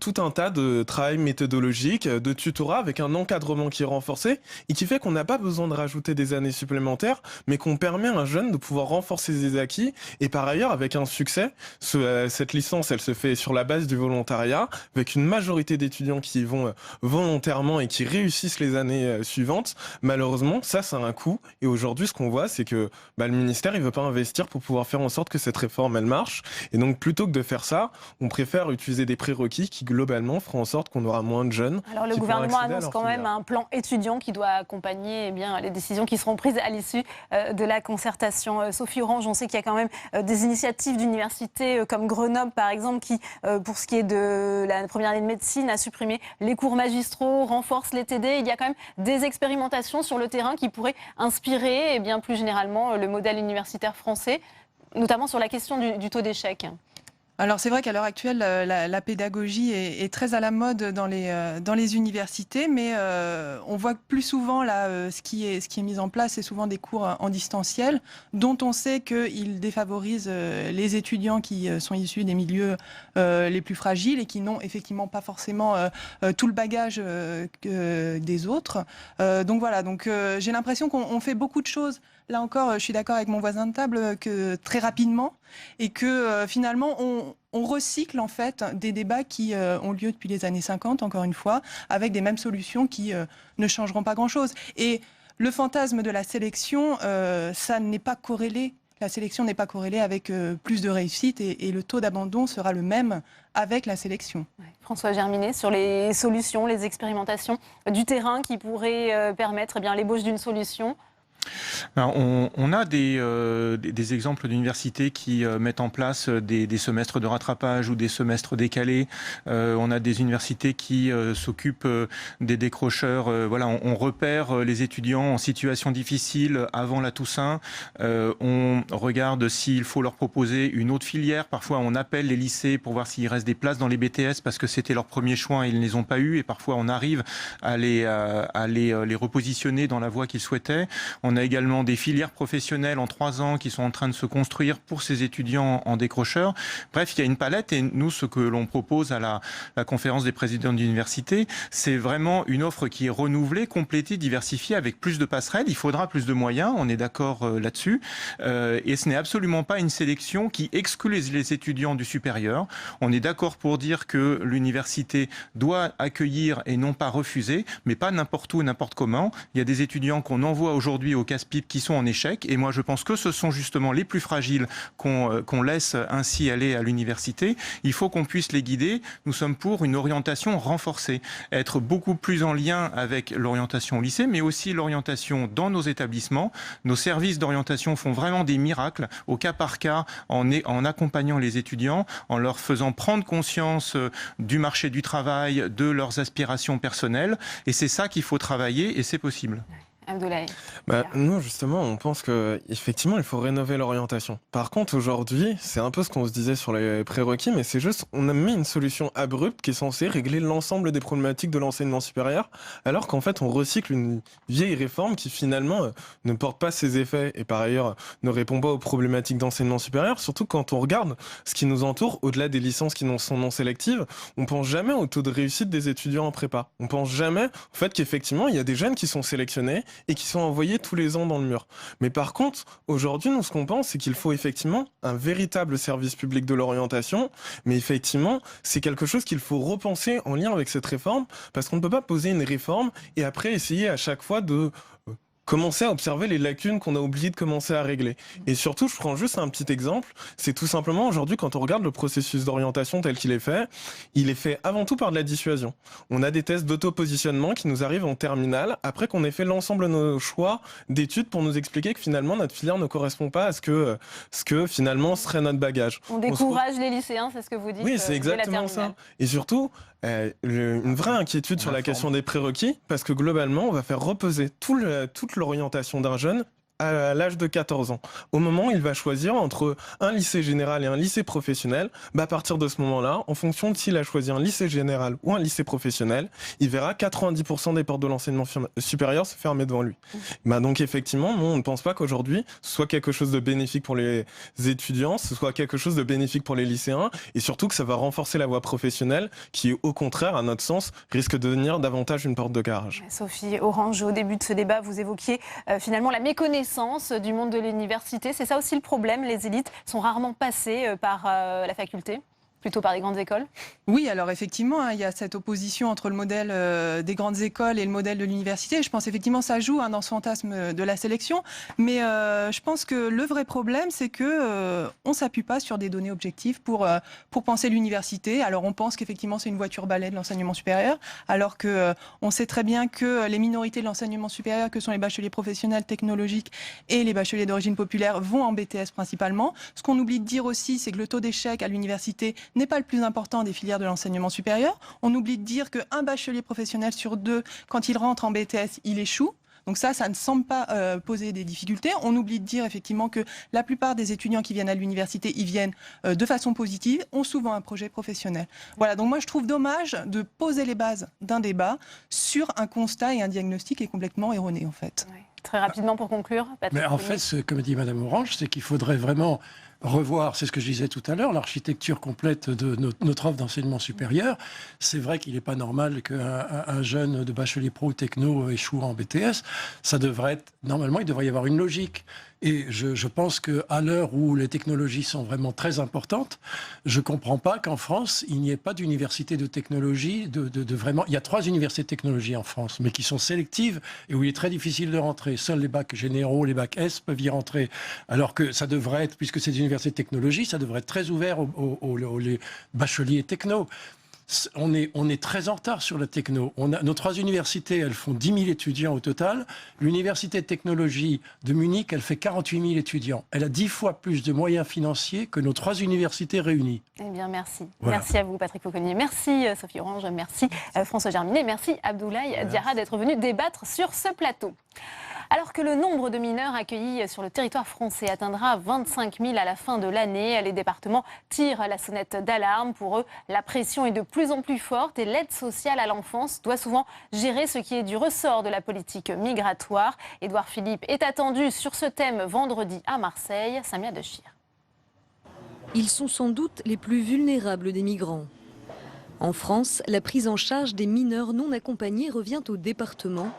tout un tas de travail méthodologique, de tutorat avec un encadrement qui est renforcé et qui fait qu'on n'a pas besoin de rajouter des années supplémentaires, mais qu'on permet à un jeune de pouvoir renforcer ses acquis. Et par ailleurs, avec un succès, cette licence, elle se fait sur la base du volontariat, avec une majorité d'étudiants qui y vont volontairement et qui réussissent les années suivantes. Malheureusement, ça a un coût. Et aujourd'hui, ce qu'on voit, c'est que le ministère, il veut pas investir pour pouvoir faire en sorte que cette réforme réforme, elle marche. Et donc, plutôt que de faire ça, on préfère utiliser des prérequis qui, globalement, feront en sorte qu'on aura moins de jeunes. Alors, le gouvernement annonce quand même un plan étudiant qui doit accompagner les décisions qui seront prises à l'issue de la concertation. Sophie Orange, on sait qu'il y a quand même des initiatives d'universités comme Grenoble, par exemple, qui, pour ce qui est de la première année de médecine, a supprimé les cours magistraux, renforce les TD. Il y a quand même des expérimentations sur le terrain qui pourraient inspirer, et bien plus généralement, le modèle universitaire français, notamment sur la question du taux d'échec. Alors c'est vrai qu'à l'heure actuelle, la pédagogie est très à la mode dans les universités, mais on voit que plus souvent là, ce qui est mis en place, c'est souvent des cours en distanciel, dont on sait qu'ils défavorisent les étudiants qui sont issus des milieux les plus fragiles et qui n'ont effectivement pas forcément tout le bagage des autres. Donc voilà, j'ai l'impression qu'on fait beaucoup de choses. Là encore, je suis d'accord avec mon voisin de table que très rapidement et que finalement on recycle en fait des débats qui ont lieu depuis les années 50, encore une fois, avec des mêmes solutions qui ne changeront pas grand-chose. Et le fantasme de la sélection, ça n'est pas corrélé. La sélection n'est pas corrélée avec plus de réussite et le taux d'abandon sera le même avec la sélection. Ouais. François Germinet, sur les solutions, les expérimentations du terrain qui pourraient permettre l'ébauche d'une solution. Alors, on a des exemples d'universités qui mettent en place des semestres de rattrapage ou des semestres décalés. On a des universités qui s'occupent des décrocheurs. On repère les étudiants en situation difficile avant la Toussaint. On regarde s'il faut leur proposer une autre filière. Parfois, on appelle les lycées pour voir s'il reste des places dans les BTS parce que c'était leur premier choix et ils ne les ont pas eu. Et parfois, on arrive à les repositionner dans la voie qu'ils souhaitaient. On a également des filières professionnelles en 3 ans qui sont en train de se construire pour ces étudiants en décrocheurs. Bref, il y a une palette et nous, ce que l'on propose à la conférence des présidents d'université, c'est vraiment une offre qui est renouvelée, complétée, diversifiée avec plus de passerelles. Il faudra plus de moyens, on est d'accord là-dessus. Et ce n'est absolument pas une sélection qui exclut les étudiants du supérieur. On est d'accord pour dire que l'université doit accueillir et non pas refuser, mais pas n'importe où, n'importe comment. Il y a des étudiants qu'on envoie aujourd'hui au casse-pipe qui sont en échec. Et moi, je pense que ce sont justement les plus fragiles qu'on laisse ainsi aller à l'université. Il faut qu'on puisse les guider. Nous sommes pour une orientation renforcée, être beaucoup plus en lien avec l'orientation au lycée, mais aussi l'orientation dans nos établissements. Nos services d'orientation font vraiment des miracles au cas par cas en accompagnant les étudiants, en leur faisant prendre conscience du marché du travail, de leurs aspirations personnelles. Et c'est ça qu'il faut travailler et c'est possible. Abdoulaye. Nous, justement, on pense qu'effectivement, il faut rénover l'orientation. Par contre, aujourd'hui, c'est un peu ce qu'on se disait sur les prérequis, mais c'est juste, on a mis une solution abrupte qui est censée régler l'ensemble des problématiques de l'enseignement supérieur, alors qu'en fait, on recycle une vieille réforme qui, finalement, ne porte pas ses effets et, par ailleurs, ne répond pas aux problématiques d'enseignement supérieur, surtout quand on regarde ce qui nous entoure, au-delà des licences qui sont non sélectives, on pense jamais au taux de réussite des étudiants en prépa. On pense jamais au fait qu'effectivement, il y a des jeunes qui sont sélectionnés et qui sont envoyés tous les ans dans le mur. Mais par contre, aujourd'hui, nous, ce qu'on pense, c'est qu'il faut effectivement un véritable service public de l'orientation, mais effectivement, c'est quelque chose qu'il faut repenser en lien avec cette réforme, parce qu'on ne peut pas poser une réforme et après essayer à chaque fois de commencer à observer les lacunes qu'on a oublié de commencer à régler. Et surtout, je prends juste un petit exemple, c'est tout simplement aujourd'hui, quand on regarde le processus d'orientation tel qu'il est fait, il est fait avant tout par de la dissuasion. On a des tests d'auto-positionnement qui nous arrivent en terminale, après qu'on ait fait l'ensemble de nos choix d'études pour nous expliquer que finalement notre filière ne correspond pas à ce que finalement serait notre bagage. On décourage les lycéens, c'est ce que vous dites. Oui, c'est exactement ça. Et surtout, une vraie inquiétude sur la question des prérequis, parce que globalement, on va faire reposer toute l'orientation d'un jeune à l'âge de 14 ans. Au moment où il va choisir entre un lycée général et un lycée professionnel, à partir de ce moment-là, en fonction de s'il a choisi un lycée général ou un lycée professionnel, il verra 90% des portes de l'enseignement supérieur se fermer devant lui. Donc effectivement, nous, on ne pense pas qu'aujourd'hui, ce soit quelque chose de bénéfique pour les étudiants, ce soit quelque chose de bénéfique pour les lycéens, et surtout que ça va renforcer la voie professionnelle, qui, au contraire, à notre sens, risque de devenir davantage une porte de garage. Sophie Orange, au début de ce débat, vous évoquiez finalement la méconnaissance du monde de l'université. C'est ça aussi le problème, les élites sont rarement passées par la faculté. Plutôt par les grandes écoles? Oui, alors effectivement, hein, il y a cette opposition entre le modèle des grandes écoles et le modèle de l'université. Je pense effectivement ça joue dans ce fantasme de la sélection. Mais je pense que le vrai problème, c'est que on s'appuie pas sur des données objectives pour penser l'université. Alors on pense qu'effectivement c'est une voiture balai de l'enseignement supérieur, alors que on sait très bien que les minorités de l'enseignement supérieur, que sont les bacheliers professionnels technologiques et les bacheliers d'origine populaire, vont en BTS principalement. Ce qu'on oublie de dire aussi, c'est que le taux d'échec à l'université n'est pas le plus important des filières de l'enseignement supérieur. On oublie de dire qu'un bachelier professionnel sur 2, quand il rentre en BTS, il échoue. Donc ça ne semble pas poser des difficultés. On oublie de dire effectivement que la plupart des étudiants qui viennent à l'université, ils viennent de façon positive, ont souvent un projet professionnel. Voilà, donc moi je trouve dommage de poser les bases d'un débat sur un constat et un diagnostic qui est complètement erroné en fait. Oui. Très rapidement pour conclure, Patrick. Mais en fait, comme dit Madame Orange, c'est qu'il faudrait vraiment revoir, c'est ce que je disais tout à l'heure, l'architecture complète de notre offre d'enseignement supérieur. C'est vrai qu'il n'est pas normal qu'un jeune de bachelier pro techno échoue en BTS. Ça devrait être, normalement, il devrait y avoir une logique. Et je pense qu'à l'heure où les technologies sont vraiment très importantes, je ne comprends pas qu'en France, il n'y ait pas d'université de technologie. Vraiment, il y a 3 universités de technologie en France, mais qui sont sélectives et où il est très difficile de rentrer. Seuls les bacs généraux, les bacs S peuvent y rentrer. Alors que ça devrait être, puisque c'est des universités de technologie, ça devrait être très ouvert aux bacheliers techno. On est très en retard sur la techno. Nos 3 universités, elles font 10 000 étudiants au total. L'université de technologie de Munich, elle fait 48 000 étudiants. Elle a 10 fois plus de moyens financiers que nos 3 universités réunies. Eh bien, merci. Voilà. Merci à vous, Patrick Fauconnier. Merci, Sophie Orange. Merci, François Germinet. Merci, Abdoulaye Diarra, d'être venu débattre sur ce plateau. Alors que le nombre de mineurs accueillis sur le territoire français atteindra 25 000 à la fin de l'année, les départements tirent la sonnette d'alarme. Pour eux, la pression est de plus en plus forte et l'aide sociale à l'enfance doit souvent gérer ce qui est du ressort de la politique migratoire. Édouard Philippe est attendu sur ce thème vendredi à Marseille. Samia Dechir. Ils sont sans doute les plus vulnérables des migrants. En France, la prise en charge des mineurs non accompagnés revient au département.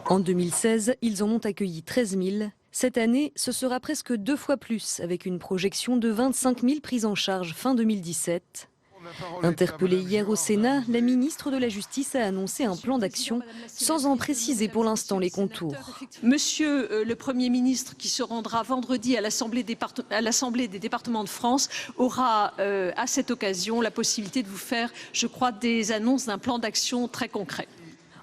En 2016, ils en ont accueilli 13 000. Cette année, ce sera presque 2 fois plus, avec une projection de 25 000 prises en charge fin 2017. Interpellée hier au Sénat, la ministre de la Justice a annoncé un plan d'action, sans en préciser pour l'instant les contours. Monsieur le Premier ministre, qui se rendra vendredi à l'Assemblée des départements de France, aura à cette occasion la possibilité de vous faire, je crois, des annonces d'un plan d'action très concret.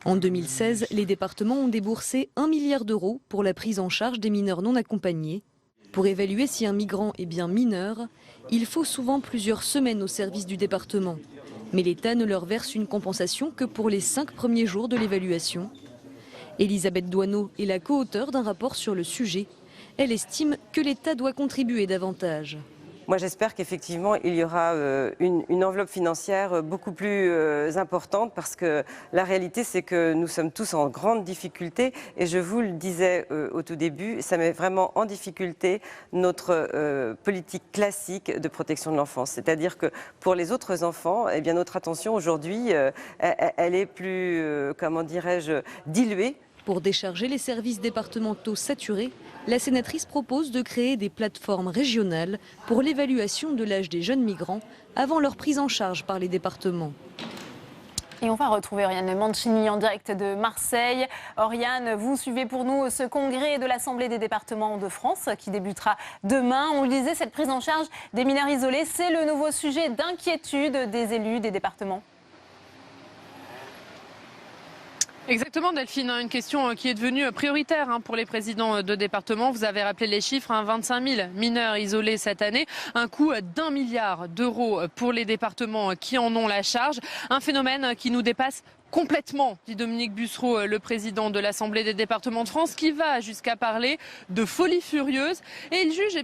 En 2016, les départements ont déboursé 1 milliard d'euros pour la prise en charge des mineurs non accompagnés. Pour évaluer si un migrant est bien mineur, il faut souvent plusieurs semaines au service du département. Mais l'État ne leur verse une compensation que pour les 5 premiers jours de l'évaluation. Elisabeth Doineau est la co-auteure d'un rapport sur le sujet. Elle estime que l'État doit contribuer davantage. Moi, j'espère qu'effectivement, il y aura une enveloppe financière beaucoup plus importante parce que la réalité, c'est que nous sommes tous en grande difficulté. Et je vous le disais au tout début, ça met vraiment en difficulté notre politique classique de protection de l'enfance. C'est-à-dire que pour les autres enfants, eh bien, notre attention aujourd'hui, elle est plus, comment dirais-je, diluée. Pour décharger les services départementaux saturés, la sénatrice propose de créer des plateformes régionales pour l'évaluation de l'âge des jeunes migrants avant leur prise en charge par les départements. Et on va retrouver Oriane Mancini en direct de Marseille. Oriane, vous suivez pour nous ce congrès de l'Assemblée des départements de France qui débutera demain. On le disait, cette prise en charge des mineurs isolés, c'est le nouveau sujet d'inquiétude des élus des départements. Exactement Delphine, une question qui est devenue prioritaire pour les présidents de département. Vous avez rappelé les chiffres, 25 000 mineurs isolés cette année, un coût d'1 milliard d'euros pour les départements qui en ont la charge. Un phénomène qui nous dépasse complètement, dit Dominique Bussereau, le président de l'Assemblée des départements de France, qui va jusqu'à parler de folie furieuse. Et il juge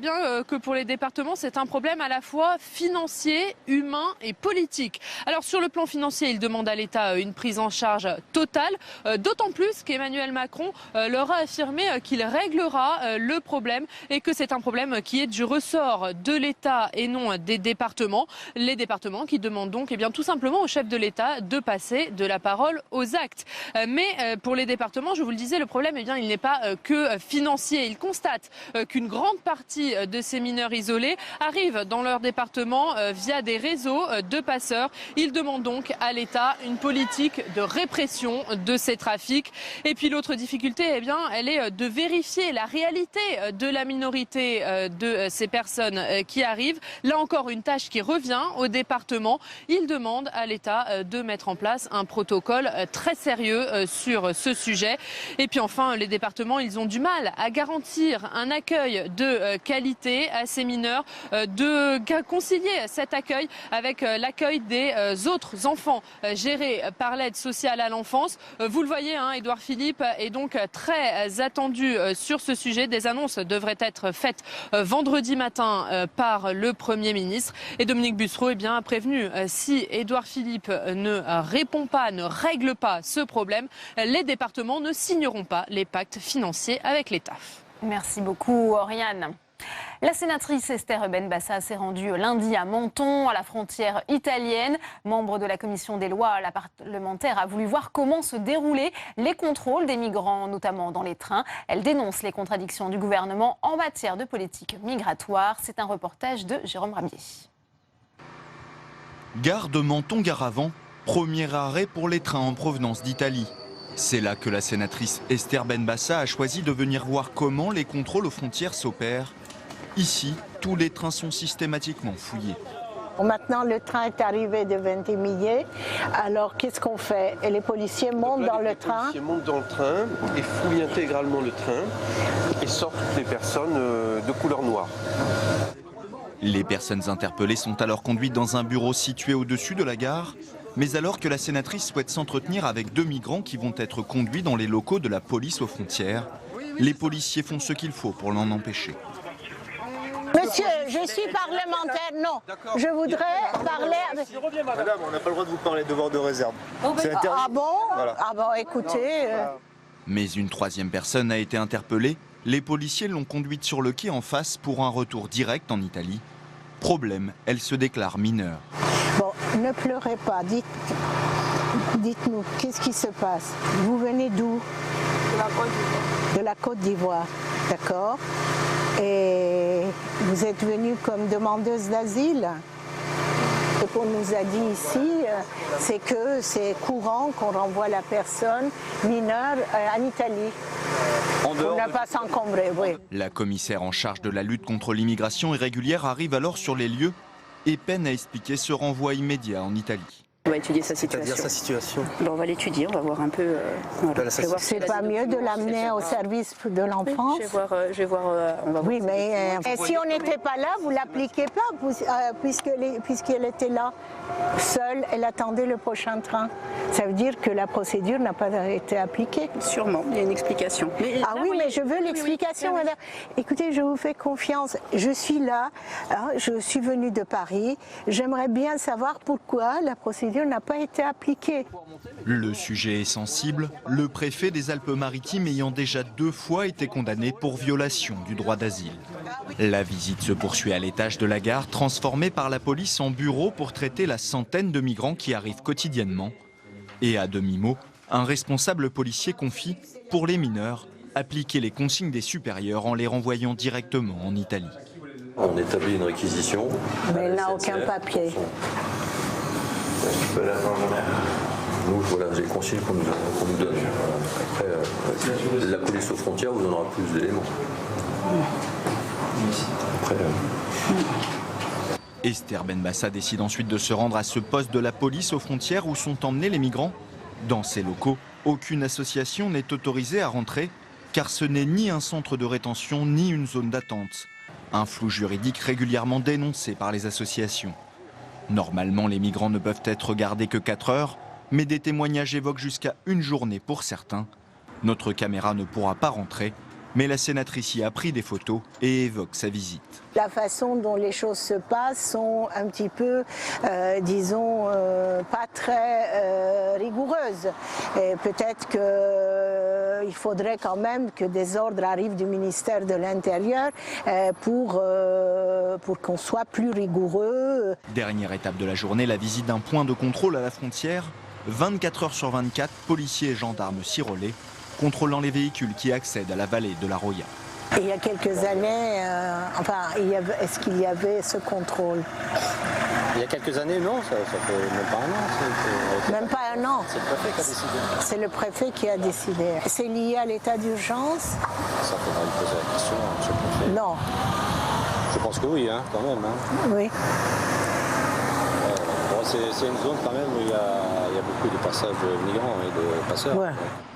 que pour les départements, c'est un problème à la fois financier, humain et politique. Alors sur le plan financier, il demande à l'État une prise en charge totale, d'autant plus qu'Emmanuel Macron leur a affirmé qu'il réglera le problème et que c'est un problème qui est du ressort de l'État et non des départements. Les départements qui demandent donc tout simplement au chef de l'État de passer de la parole paroles aux actes. Mais pour les départements, je vous le disais, le problème, eh bien, il n'est pas que financier. Ils constatent qu'une grande partie de ces mineurs isolés arrivent dans leur département via des réseaux de passeurs. Ils demandent donc à l'État une politique de répression de ces trafics. Et puis l'autre difficulté, eh bien, elle est de vérifier la réalité de la minorité de ces personnes qui arrivent. Là encore, une tâche qui revient au département. Ils demandent à l'État de mettre en place un protocole très sérieux sur ce sujet. Et puis enfin, les départements, ils ont du mal à garantir un accueil de qualité à ces mineurs, de concilier cet accueil avec l'accueil des autres enfants gérés par l'aide sociale à l'enfance. Vous le voyez, hein, Édouard Philippe est donc très attendu sur ce sujet. Des annonces devraient être faites vendredi matin par le Premier ministre. Et Dominique Bussereau a prévenu, si Édouard Philippe ne répond pas, ne règle pas ce problème, les départements ne signeront pas les pactes financiers avec l'État. Merci beaucoup, Oriane. La sénatrice Esther Benbassa s'est rendue lundi à Menton, à la frontière italienne. Membre de la commission des lois, la parlementaire a voulu voir comment se déroulaient les contrôles des migrants, notamment dans les trains. Elle dénonce les contradictions du gouvernement en matière de politique migratoire. C'est un reportage de Jérôme Rabier. Gare de Menton-Garavant, premier arrêt pour les trains en provenance d'Italie. C'est là que la sénatrice Esther Benbassa a choisi de venir voir comment les contrôles aux frontières s'opèrent. Ici, tous les trains sont systématiquement fouillés. Maintenant, le train est arrivé de Ventimiglia. Alors, qu'est-ce qu'on fait? Et les policiers montent dans le train. Les policiers montent dans le train et fouillent intégralement le train et sortent toutes les personnes de couleur noire. Les personnes interpellées sont alors conduites dans un bureau situé au-dessus de la gare. Mais alors que la sénatrice souhaite s'entretenir avec 2 migrants qui vont être conduits dans les locaux de la police aux frontières, les policiers font ce qu'il faut pour l'en empêcher. Monsieur, je suis parlementaire, non. Je voudrais parler avec... Madame, on n'a pas le droit de vous parler, devoir de réserve. Ah bon? Voilà. Ah bon, écoutez... Mais une 3e personne a été interpellée. Les policiers l'ont conduite sur le quai en face pour un retour direct en Italie. Problème, elle se déclare mineure. Bon, ne pleurez pas, dites-nous, qu'est-ce qui se passe? Vous venez d'où? De la Côte d'Ivoire, d'accord. Et vous êtes venue comme demandeuse d'asile? Ce qu'on nous a dit ici, c'est que c'est courant qu'on renvoie la personne mineure en Italie. On n'a pas s'encombrer, oui. La commissaire en charge de la lutte contre l'immigration irrégulière arrive alors sur les lieux et peine à expliquer ce renvoi immédiat en Italie. On va étudier sa situation. C'est-à-dire sa situation. On va l'étudier, on va voir un peu. C'est pas mieux de l'amener au service de l'enfance? Je vais voir. On va oui, voir mais si on n'était pas là, vous ne l'appliquez pas, puisqu'elle était là, seule, elle attendait le prochain train. Ça veut dire que la procédure n'a pas été appliquée. Sûrement, il y a une explication. Ah oui, mais je veux l'explication, madame. Écoutez, je vous fais confiance. Je suis là, hein, je suis venue de Paris. J'aimerais bien savoir pourquoi la procédure n'a pas été appliquée. Le sujet est sensible, le préfet des Alpes-Maritimes ayant déjà 2 fois été condamné pour violation du droit d'asile. La visite se poursuit à l'étage de la gare, transformée par la police en bureau pour traiter la centaine de migrants qui arrivent quotidiennement. Et à demi-mot, un responsable policier confie, pour les mineurs, appliquer les consignes des supérieurs en les renvoyant directement en Italie. On établit une réquisition. Mais elle n'a aucun papier. Nous, voilà, j'ai le consigne qu'on nous donne. Après, la police aux frontières vous donnera plus d'éléments. Après, Esther Benbassa décide ensuite de se rendre à ce poste de la police aux frontières où sont emmenés les migrants. Dans ces locaux, aucune association n'est autorisée à rentrer, car ce n'est ni un centre de rétention ni une zone d'attente. Un flou juridique régulièrement dénoncé par les associations. Normalement, les migrants ne peuvent être gardés que 4 heures, mais des témoignages évoquent jusqu'à 1 journée pour certains. Notre caméra ne pourra pas rentrer, mais la sénatrice y a pris des photos et évoque sa visite. La façon dont les choses se passent sont un petit peu, disons, pas très rigoureuses. Et peut-être qu'il faudrait quand même que des ordres arrivent du ministère de l'Intérieur pour qu'on soit plus rigoureux. Dernière étape de la journée, la visite d'un point de contrôle à la frontière. 24 heures sur 24, policiers et gendarmes s'y contrôlant les véhicules qui accèdent à la vallée de la Roya. Et il y a quelques années, est-ce qu'il y avait ce contrôle? Il y a quelques années, non, ça fait même pas un an. Même pas un an. C'est le préfet qui a décidé. C'est le préfet qui a décidé. C'est lié à l'état d'urgence? Ça faudra lui poser la question, monsieur le préfet. Non. Je pense que oui, quand même. Oui. C'est une zone quand même où il y a beaucoup de passages migrants et de passeurs. Ouais.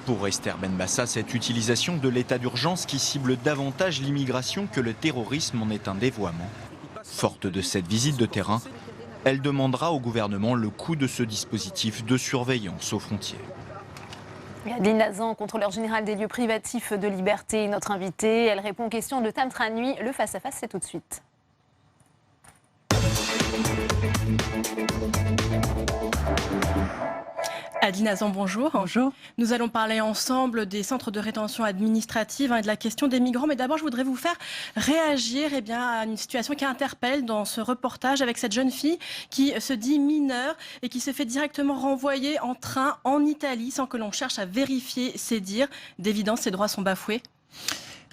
Pour Esther Benbassa, cette utilisation de l'état d'urgence qui cible davantage l'immigration que le terrorisme en est un dévoiement. Forte de cette visite de terrain, elle demandera au gouvernement le coût de ce dispositif de surveillance aux frontières. Adeline Nazan, contrôleur général des lieux privatifs de liberté, notre invitée. Elle répond aux questions de Tam Tra Nuit. Le face-à-face, c'est tout de suite. Adeline Nazan, bonjour. Bonjour. Nous allons parler ensemble des centres de rétention administrative et de la question des migrants. Mais d'abord, je voudrais vous faire réagir à une situation qui interpelle dans ce reportage avec cette jeune fille qui se dit mineure et qui se fait directement renvoyer en train en Italie sans que l'on cherche à vérifier ses dires. D'évidence, ses droits sont bafoués.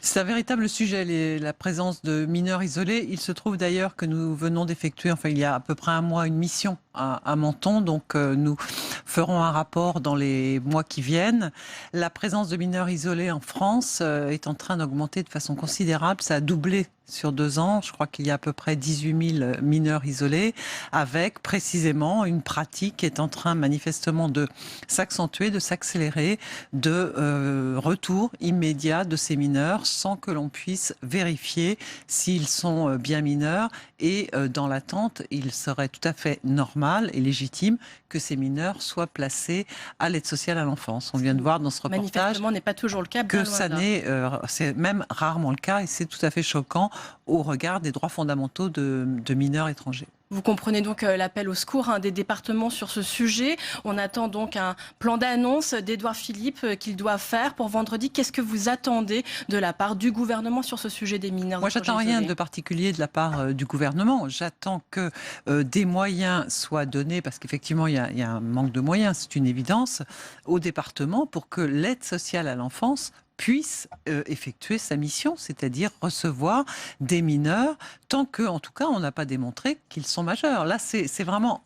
C'est un véritable sujet, la présence de mineurs isolés. Il se trouve d'ailleurs que nous venons d'effectuer, il y a à peu près un mois, une mission à Menton. Donc nous ferons un rapport dans les mois qui viennent. La présence de mineurs isolés en France est en train d'augmenter de façon considérable. Ça a doublé sur 2 ans. Je crois qu'il y a à peu près 18 000 mineurs isolés, avec précisément une pratique qui est en train manifestement de s'accentuer, de s'accélérer, de retour immédiat de ces mineurs sans que l'on puisse vérifier s'ils sont bien mineurs. Et dans l'attente, il serait tout à fait normal et légitime que ces mineurs soient placés à l'aide sociale à l'enfance. On vient de voir dans ce reportage manifestement n'est pas toujours le cas, que ça n'est, c'est même rarement le cas, et c'est tout à fait choquant au regard des droits fondamentaux de mineurs étrangers. Vous comprenez donc l'appel au secours des départements sur ce sujet. On attend donc un plan d'annonce d'Édouard Philippe qu'il doit faire pour vendredi. Qu'est-ce que vous attendez de la part du gouvernement sur ce sujet des mineurs? Moi, j'attends rien de particulier de la part du gouvernement. J'attends que des moyens soient donnés, parce qu'effectivement, il y a un manque de moyens, c'est une évidence, aux départements pour que l'aide sociale à l'enfance puisse effectuer sa mission, c'est-à-dire recevoir des mineurs, tant que, en tout cas, on n'a pas démontré qu'ils sont majeurs. Là, c'est vraiment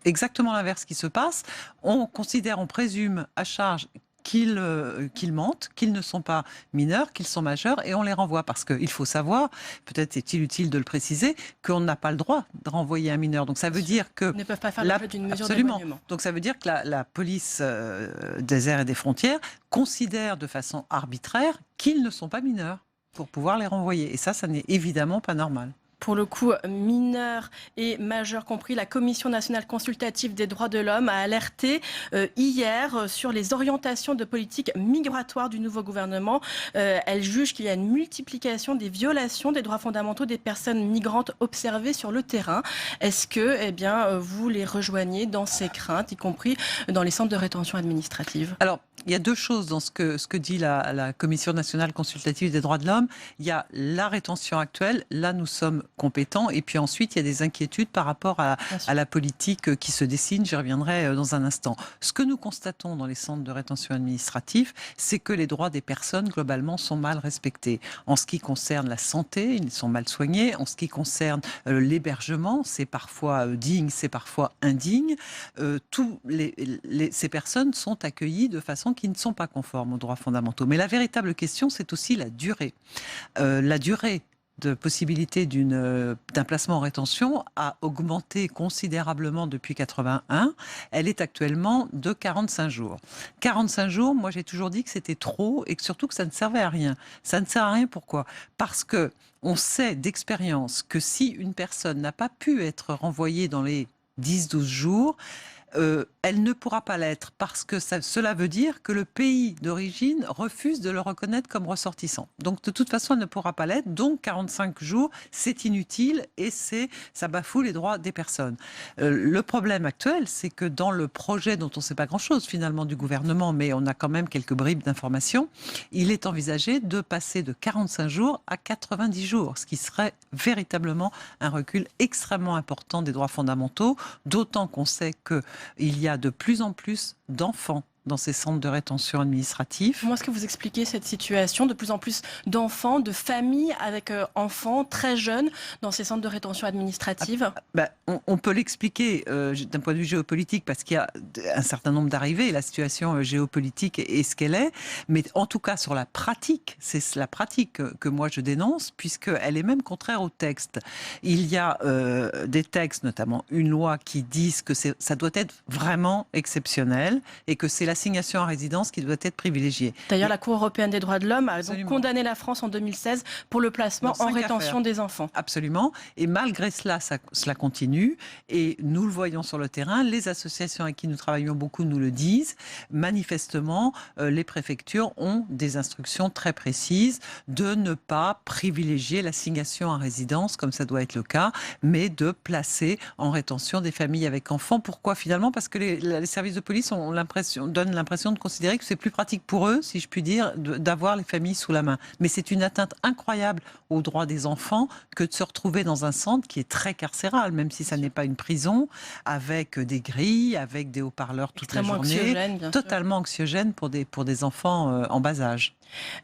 exactement l'inverse qui se passe. On considère, on présume à charge qu'ils mentent, qu'ils ne sont pas mineurs, qu'ils sont majeurs, et on les renvoie. Parce qu'il faut savoir, peut-être est-il utile de le préciser, qu'on n'a pas le droit de renvoyer un mineur. Donc ça veut dire que... Ils ne peuvent pas faire l'objet d'une mesure absolument. d'éloignement. Donc ça veut dire que la police des airs et des frontières considère de façon arbitraire qu'ils ne sont pas mineurs pour pouvoir les renvoyer. Et ça n'est évidemment pas normal. Pour le coup, mineurs et majeurs compris, la Commission nationale consultative des droits de l'homme a alerté hier sur les orientations de politique migratoire du nouveau gouvernement. Elle juge qu'il y a une multiplication des violations des droits fondamentaux des personnes migrantes observées sur le terrain. Est-ce que vous les rejoignez dans ces craintes, y compris dans les centres de rétention administrative? Alors, il y a 2 choses dans ce que dit la Commission nationale consultative des droits de l'homme. Il y a la rétention actuelle, là nous sommes compétents, et puis ensuite il y a des inquiétudes par rapport à la politique qui se dessine, j'y reviendrai dans un instant. Ce que nous constatons dans les centres de rétention administrative, c'est que les droits des personnes globalement sont mal respectés. En ce qui concerne la santé, ils sont mal soignés. En ce qui concerne l'hébergement, c'est parfois digne, c'est parfois indigne. Ces personnes sont accueillies de façon qui ne sont pas conformes aux droits fondamentaux. Mais la véritable question, c'est aussi la durée. La durée de possibilité d'un placement en rétention a augmenté considérablement depuis 1981. Elle est actuellement de 45 jours. 45 jours, moi j'ai toujours dit que c'était trop et que surtout que ça ne servait à rien. Ça ne sert à rien, pourquoi? Parce que on sait d'expérience que si une personne n'a pas pu être renvoyée dans les 10-12 jours, elle ne pourra pas l'être parce que cela veut dire que le pays d'origine refuse de le reconnaître comme ressortissant. Donc de toute façon, elle ne pourra pas l'être. Donc 45 jours, c'est inutile et ça bafoue les droits des personnes. Le problème actuel, c'est que dans le projet dont on ne sait pas grand-chose finalement du gouvernement, mais on a quand même quelques bribes d'informations, il est envisagé de passer de 45 jours à 90 jours, ce qui serait véritablement un recul extrêmement important des droits fondamentaux, d'autant qu'on sait que il y a de plus en plus d'enfants dans ces centres de rétention administrative. Comment est-ce que vous expliquez cette situation? De plus en plus d'enfants, de familles avec enfants très jeunes dans ces centres de rétention administrative? On peut l'expliquer d'un point de vue géopolitique parce qu'il y a un certain nombre d'arrivées. La situation géopolitique est ce qu'elle est. Mais en tout cas, sur la pratique, c'est la pratique que moi je dénonce puisqu'elle est même contraire au texte. Il y a des textes, notamment une loi, qui disent que ça doit être vraiment exceptionnel et que c'est l'assignation à résidence qui doit être privilégiée. D'ailleurs, la Cour européenne des droits de l'homme a donc condamné la France en 2016 pour le placement en rétention des enfants. Absolument. Et malgré cela, cela continue. Et nous le voyons sur le terrain. Les associations avec qui nous travaillons beaucoup nous le disent. Manifestement, les préfectures ont des instructions très précises de ne pas privilégier l'assignation à résidence, comme ça doit être le cas, mais de placer en rétention des familles avec enfants. Pourquoi finalement? Parce que les services de police donnent l'impression de considérer que c'est plus pratique pour eux, si je puis dire, d'avoir les familles sous la main. Mais c'est une atteinte incroyable aux droits des enfants que de se retrouver dans un centre qui est très carcéral, même si ça n'est pas une prison, avec des grilles, avec des haut-parleurs toute la journée, totalement anxiogène pour des enfants en bas âge.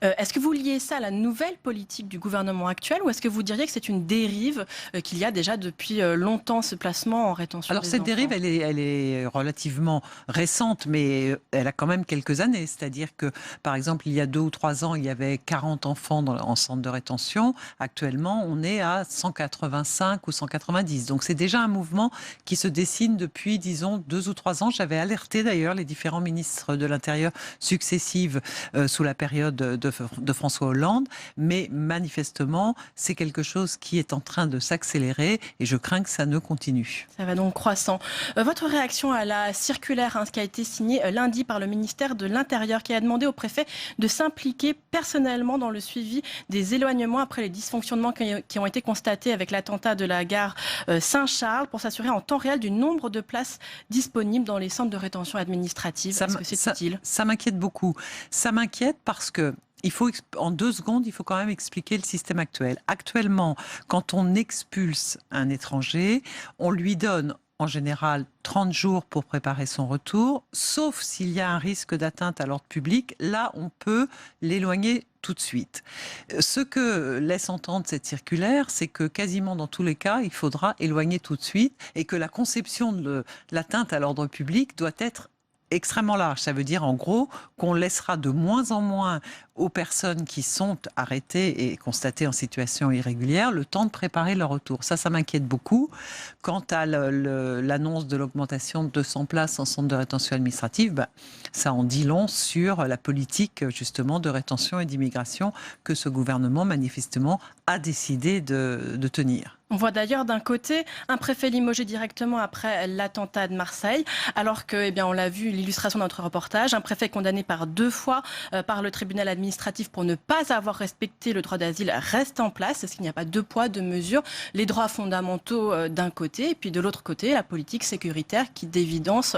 Est-ce que vous liez ça à la nouvelle politique du gouvernement actuel ou est-ce que vous diriez que c'est une dérive qu'il y a déjà depuis longtemps ce placement en rétention? Alors cette dérive, elle est relativement récente, mais elle a quand même quelques années. C'est-à-dire que, par exemple, il y a 2 ou 3 ans, il y avait 40 enfants en centre de rétention. Actuellement, on est à 185 ou 190. Donc c'est déjà un mouvement qui se dessine depuis, disons, 2 ou 3 ans. J'avais alerté d'ailleurs les différents ministres de l'Intérieur successifs sous la période de François Hollande, mais manifestement, c'est quelque chose qui est en train de s'accélérer et je crains que ça ne continue. Ça va donc croissant. Votre réaction à la circulaire qui a été signée lundi par le ministère de l'Intérieur qui a demandé au préfet de s'impliquer personnellement dans le suivi des éloignements après les dysfonctionnements qui ont été constatés avec l'attentat de la gare Saint-Charles pour s'assurer en temps réel du nombre de places disponibles dans les centres de rétention administrative. Est-ce que c'est utile? Ça m'inquiète beaucoup. Ça m'inquiète parce que en 2 secondes, il faut quand même expliquer le système actuel. Actuellement, quand on expulse un étranger, on lui donne en général 30 jours pour préparer son retour, sauf s'il y a un risque d'atteinte à l'ordre public. Là, on peut l'éloigner tout de suite. Ce que laisse entendre cette circulaire, c'est que quasiment dans tous les cas, il faudra éloigner tout de suite et que la conception de l'atteinte à l'ordre public doit être extrêmement large. Ça veut dire en gros qu'on laissera de moins en moins aux personnes qui sont arrêtées et constatées en situation irrégulière le temps de préparer leur retour. Ça m'inquiète beaucoup. Quant à l'annonce de l'augmentation de 200 places en centre de rétention administrative, ça en dit long sur la politique justement de rétention et d'immigration que ce gouvernement manifestement a décidé de tenir. On voit d'ailleurs d'un côté un préfet limogé directement après l'attentat de Marseille, alors que, on l'a vu, l'illustration de notre reportage, un préfet condamné par 2 fois par le tribunal administratif pour ne pas avoir respecté le droit d'asile reste en place. Est-ce qu'il n'y a pas 2 poids, 2 mesures? Les droits fondamentaux d'un côté, et puis de l'autre côté, la politique sécuritaire qui, d'évidence,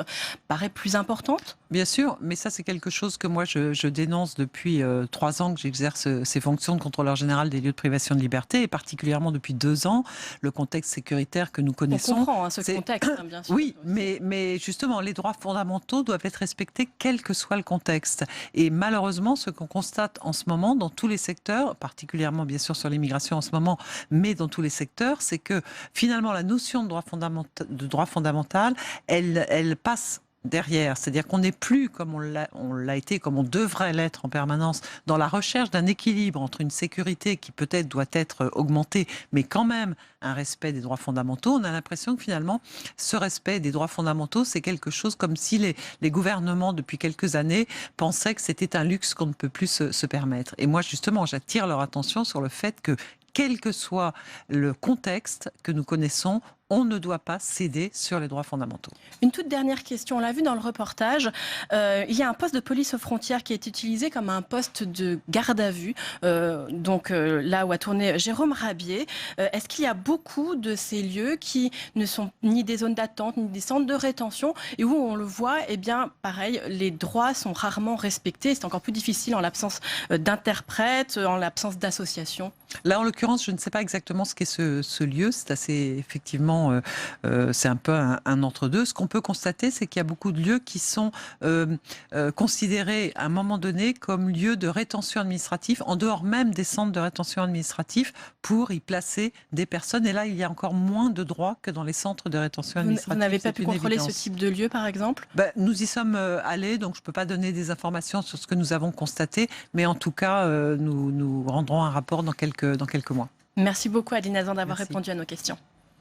paraît plus importante? Bien sûr, mais ça c'est quelque chose que moi je dénonce depuis 3 ans que j'exerce ces fonctions de contrôleur général des lieux de privation de liberté, et particulièrement depuis 2 ans, le contexte sécuritaire que nous connaissons. On comprend ce contexte, bien sûr. Oui, mais justement, les droits fondamentaux doivent être respectés quel que soit le contexte. Et malheureusement, ce qu'on constate en ce moment dans tous les secteurs, particulièrement bien sûr sur l'immigration en ce moment, mais dans tous les secteurs, c'est que finalement la notion de droit fondamental, elle passe derrière, c'est-à-dire qu'on n'est plus comme on l'a été, comme on devrait l'être en permanence, dans la recherche d'un équilibre entre une sécurité qui peut-être doit être augmentée, mais quand même un respect des droits fondamentaux. On a l'impression que finalement, ce respect des droits fondamentaux, c'est quelque chose comme si les gouvernements, depuis quelques années, pensaient que c'était un luxe qu'on ne peut plus se permettre. Et moi, justement, j'attire leur attention sur le fait que, quel que soit le contexte que nous connaissons, on ne doit pas céder sur les droits fondamentaux. Une toute dernière question, on l'a vu dans le reportage, il y a un poste de police aux frontières qui est utilisé comme un poste de garde à vue, là où a tourné Jérôme Rabier. Est-ce qu'il y a beaucoup de ces lieux qui ne sont ni des zones d'attente, ni des centres de rétention, et où on le voit, pareil, les droits sont rarement respectés, c'est encore plus difficile en l'absence d'interprètes, en l'absence d'associations? Là, en l'occurrence, je ne sais pas exactement ce qu'est ce lieu, c'est assez effectivement effectivement, c'est un peu un entre-deux. Ce qu'on peut constater, c'est qu'il y a beaucoup de lieux qui sont considérés à un moment donné comme lieux de rétention administrative, en dehors même des centres de rétention administrative, pour y placer des personnes. Et là, il y a encore moins de droits que dans les centres de rétention administrative. Vous n'avez pas pu contrôler évidence. ce type de lieu, par exemple? Nous y sommes allés, donc je ne peux pas donner des informations sur ce que nous avons constaté, mais en tout cas, nous rendrons un rapport dans quelques mois. Merci beaucoup, Adeline Hazan, d'avoir répondu à nos questions.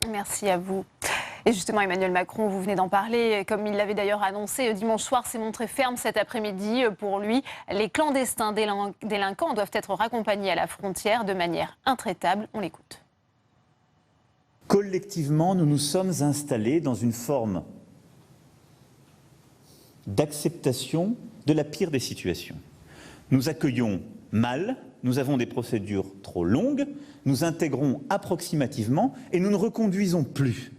Merci à vous. Et justement, Emmanuel Macron, vous venez d'en parler, comme il l'avait d'ailleurs annoncé dimanche soir, s'est montré ferme cet après-midi. Pour lui, les clandestins délinquants doivent être raccompagnés à la frontière de manière intraitable. On l'écoute. Collectivement, nous nous sommes installés dans une forme d'acceptation de la pire des situations. Nous accueillons mal, nous avons des procédures trop longues, nous intégrons approximativement et nous ne reconduisons plus.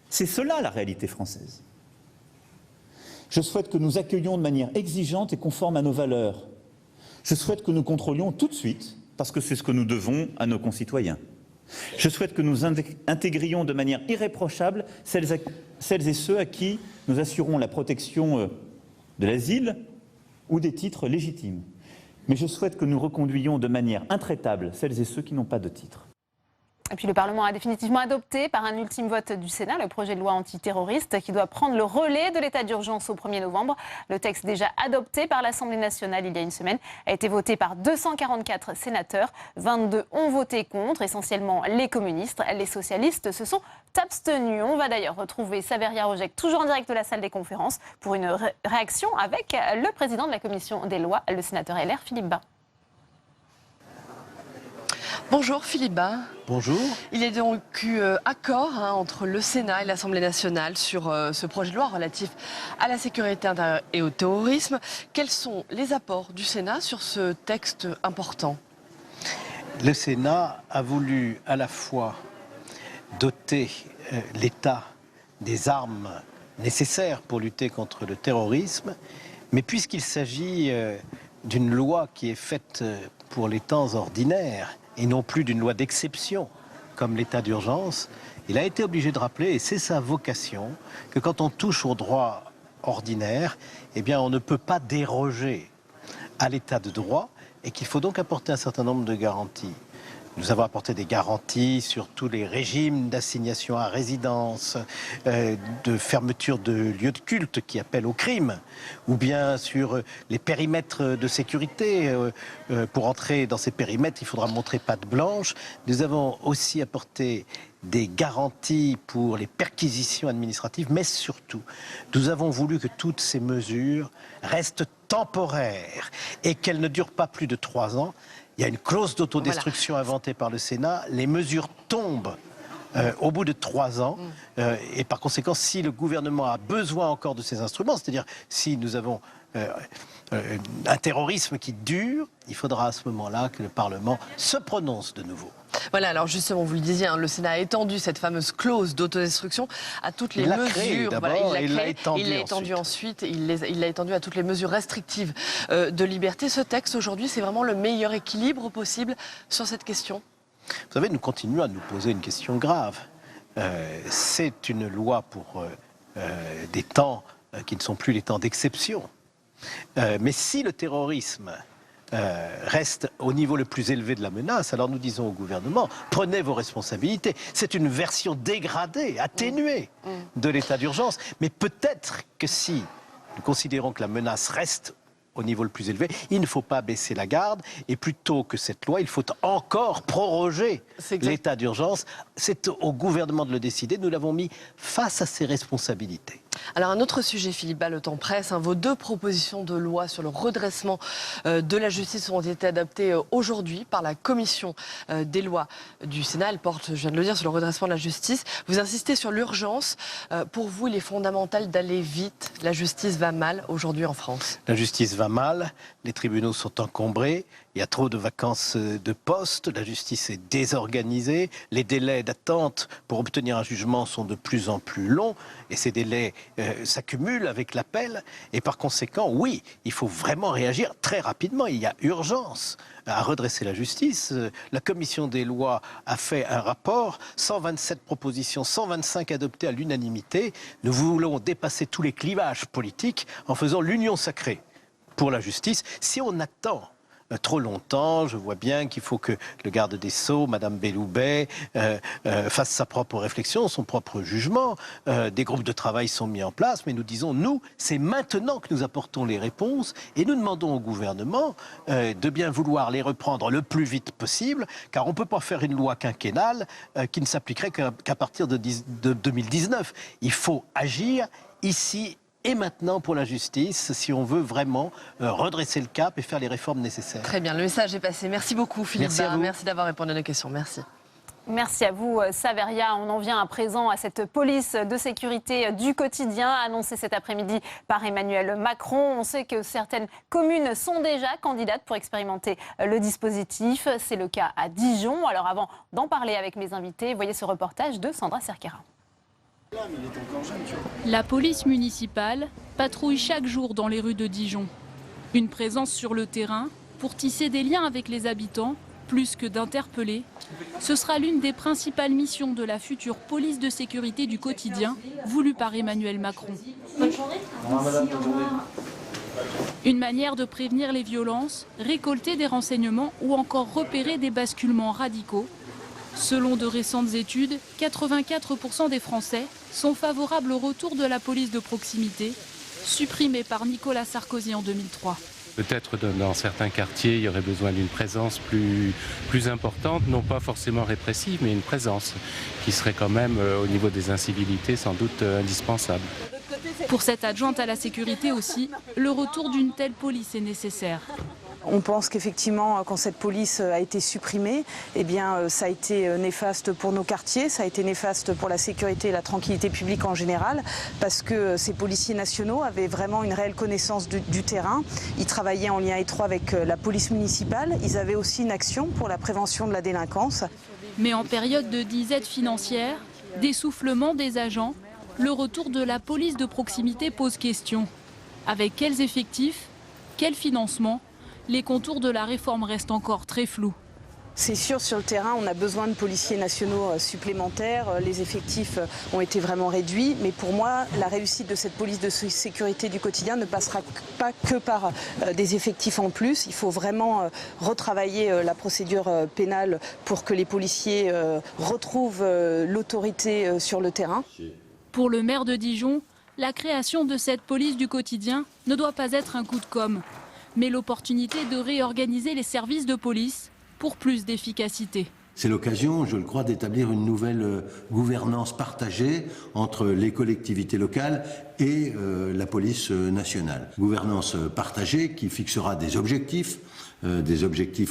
C'est cela la réalité française. Je souhaite que nous accueillions de manière exigeante et conforme à nos valeurs. Je souhaite que nous contrôlions tout de suite, parce que c'est ce que nous devons à nos concitoyens. Je souhaite que nous intégrions de manière irréprochable celles et ceux à qui nous assurons la protection de l'asile ou des titres légitimes. Mais je souhaite que nous reconduisions de manière intraitable celles et ceux qui n'ont pas de titre. Et puis le Parlement a définitivement adopté par un ultime vote du Sénat le projet de loi antiterroriste qui doit prendre le relais de l'état d'urgence au 1er novembre. Le texte déjà adopté par l'Assemblée nationale il y a une semaine a été voté par 244 sénateurs. 22 ont voté contre, essentiellement les communistes. Les socialistes se sont abstenus. On va d'ailleurs retrouver Saveria Rojek, toujours en direct de la salle des conférences, pour une réaction avec le président de la commission des lois, le sénateur LR, Philippe Bas. Bonjour Philippe Bas. Bonjour. Il y a donc eu accord entre le Sénat et l'Assemblée nationale sur ce projet de loi relatif à la sécurité intérieure et au terrorisme. Quels sont les apports du Sénat sur ce texte important? Le Sénat a voulu à la fois doter l'État des armes nécessaires pour lutter contre le terrorisme, mais puisqu'il s'agit d'une loi qui est faite pour les temps ordinaires, et non plus d'une loi d'exception comme l'état d'urgence, il a été obligé de rappeler, et c'est sa vocation, que quand on touche au droit ordinaire, eh bien on ne peut pas déroger à l'état de droit et qu'il faut donc apporter un certain nombre de garanties. Nous avons apporté des garanties sur tous les régimes d'assignation à résidence, de fermeture de lieux de culte qui appellent au crime, ou bien sur les périmètres de sécurité. Pour entrer dans ces périmètres, il faudra montrer patte blanche. Nous avons aussi apporté des garanties pour les perquisitions administratives, mais surtout, nous avons voulu que toutes ces mesures restent temporaires et qu'elles ne durent pas plus de 3 ans. Il y a une clause d'autodestruction inventée par le Sénat. Les mesures tombent au bout de 3 ans. Et par conséquent, si le gouvernement a besoin encore de ces instruments, c'est-à-dire si nous avons un terrorisme qui dure, il faudra à ce moment-là que le Parlement se prononce de nouveau. Voilà, alors justement, vous le disiez, le Sénat a étendu cette fameuse clause d'autodestruction à toutes les mesures. Il l'a étendu ensuite, il l'a étendu à toutes les mesures restrictives de liberté. Ce texte, aujourd'hui, c'est vraiment le meilleur équilibre possible sur cette question? Vous savez, nous continuons à nous poser une question grave. C'est une loi pour des temps qui ne sont plus les temps d'exception. Mais si le terrorisme reste au niveau le plus élevé de la menace, alors nous disons au gouvernement, prenez vos responsabilités. C'est une version dégradée, atténuée de l'état d'urgence. Mais peut-être que si nous considérons que la menace reste au niveau le plus élevé, il ne faut pas baisser la garde, et plutôt que cette loi, il faut encore proroger l'état d'urgence. C'est au gouvernement de le décider, nous l'avons mis face à ses responsabilités. Alors un autre sujet, Philippe Bas, le temps presse. Vos 2 propositions de loi sur le redressement de la justice ont été adoptées aujourd'hui par la commission des lois du Sénat. Elle porte, je viens de le dire, sur le redressement de la justice. Vous insistez sur l'urgence. Pour vous, il est fondamental d'aller vite. La justice va mal aujourd'hui en France. La justice va mal, les tribunaux sont encombrés, il y a trop de vacances de poste, la justice est désorganisée, les délais d'attente pour obtenir un jugement sont de plus en plus longs et ces délais s'accumulent avec l'appel. Et par conséquent, oui, il faut vraiment réagir très rapidement. Il y a urgence à redresser la justice. La commission des lois a fait un rapport, 127 propositions, 125 adoptées à l'unanimité. Nous voulons dépasser tous les clivages politiques en faisant l'union sacrée pour la justice. Si on attend trop longtemps, je vois bien qu'il faut que le garde des Sceaux, Madame Belloubet, fasse sa propre réflexion, son propre jugement. Des groupes de travail sont mis en place, mais nous disons, nous, c'est maintenant que nous apportons les réponses et nous demandons au gouvernement de bien vouloir les reprendre le plus vite possible, car on ne peut pas faire une loi quinquennale qui ne s'appliquerait qu'à partir de 2019. Il faut agir ici et maintenant pour la justice, si on veut vraiment redresser le cap et faire les réformes nécessaires. Très bien, le message est passé. Merci beaucoup Philippe Bas. Merci d'avoir répondu à nos questions. Merci. Merci à vous, Saveria. On en vient à présent à cette police de sécurité du quotidien annoncée cet après-midi par Emmanuel Macron. On sait que certaines communes sont déjà candidates pour expérimenter le dispositif. C'est le cas à Dijon. Alors avant d'en parler avec mes invités, voyez ce reportage de Sandra Cerquera. La police municipale patrouille chaque jour dans les rues de Dijon. Une présence sur le terrain pour tisser des liens avec les habitants, plus que d'interpeller. Ce sera l'une des principales missions de la future police de sécurité du quotidien, voulue par Emmanuel Macron. Bonne journée. Une manière de prévenir les violences, récolter des renseignements ou encore repérer des basculements radicaux. Selon de récentes études, 84% des Français sont favorables au retour de la police de proximité, supprimée par Nicolas Sarkozy en 2003. Peut-être dans certains quartiers, il y aurait besoin d'une présence plus importante, non pas forcément répressive, mais une présence qui serait quand même, au niveau des incivilités, sans doute indispensable. Pour cette adjointe à la sécurité aussi, le retour d'une telle police est nécessaire. On pense qu'effectivement, quand cette police a été supprimée, eh bien, ça a été néfaste pour nos quartiers, ça a été néfaste pour la sécurité et la tranquillité publique en général, parce que ces policiers nationaux avaient vraiment une réelle connaissance du terrain. Ils travaillaient en lien étroit avec la police municipale. Ils avaient aussi une action pour la prévention de la délinquance. Mais en période de disette financière, d'essoufflement des agents, le retour de la police de proximité pose question. Avec quels effectifs, quel financement ? Les contours de la réforme restent encore très flous. C'est sûr, sur le terrain, on a besoin de policiers nationaux supplémentaires. Les effectifs ont été vraiment réduits. Mais pour moi, la réussite de cette police de sécurité du quotidien ne passera pas que par des effectifs en plus. Il faut vraiment retravailler la procédure pénale pour que les policiers retrouvent l'autorité sur le terrain. Pour le maire de Dijon, la création de cette police du quotidien ne doit pas être un coup de com', mais l'opportunité de réorganiser les services de police pour plus d'efficacité. C'est l'occasion, je le crois, d'établir une nouvelle gouvernance partagée entre les collectivités locales et la police nationale. Gouvernance partagée qui fixera des objectifs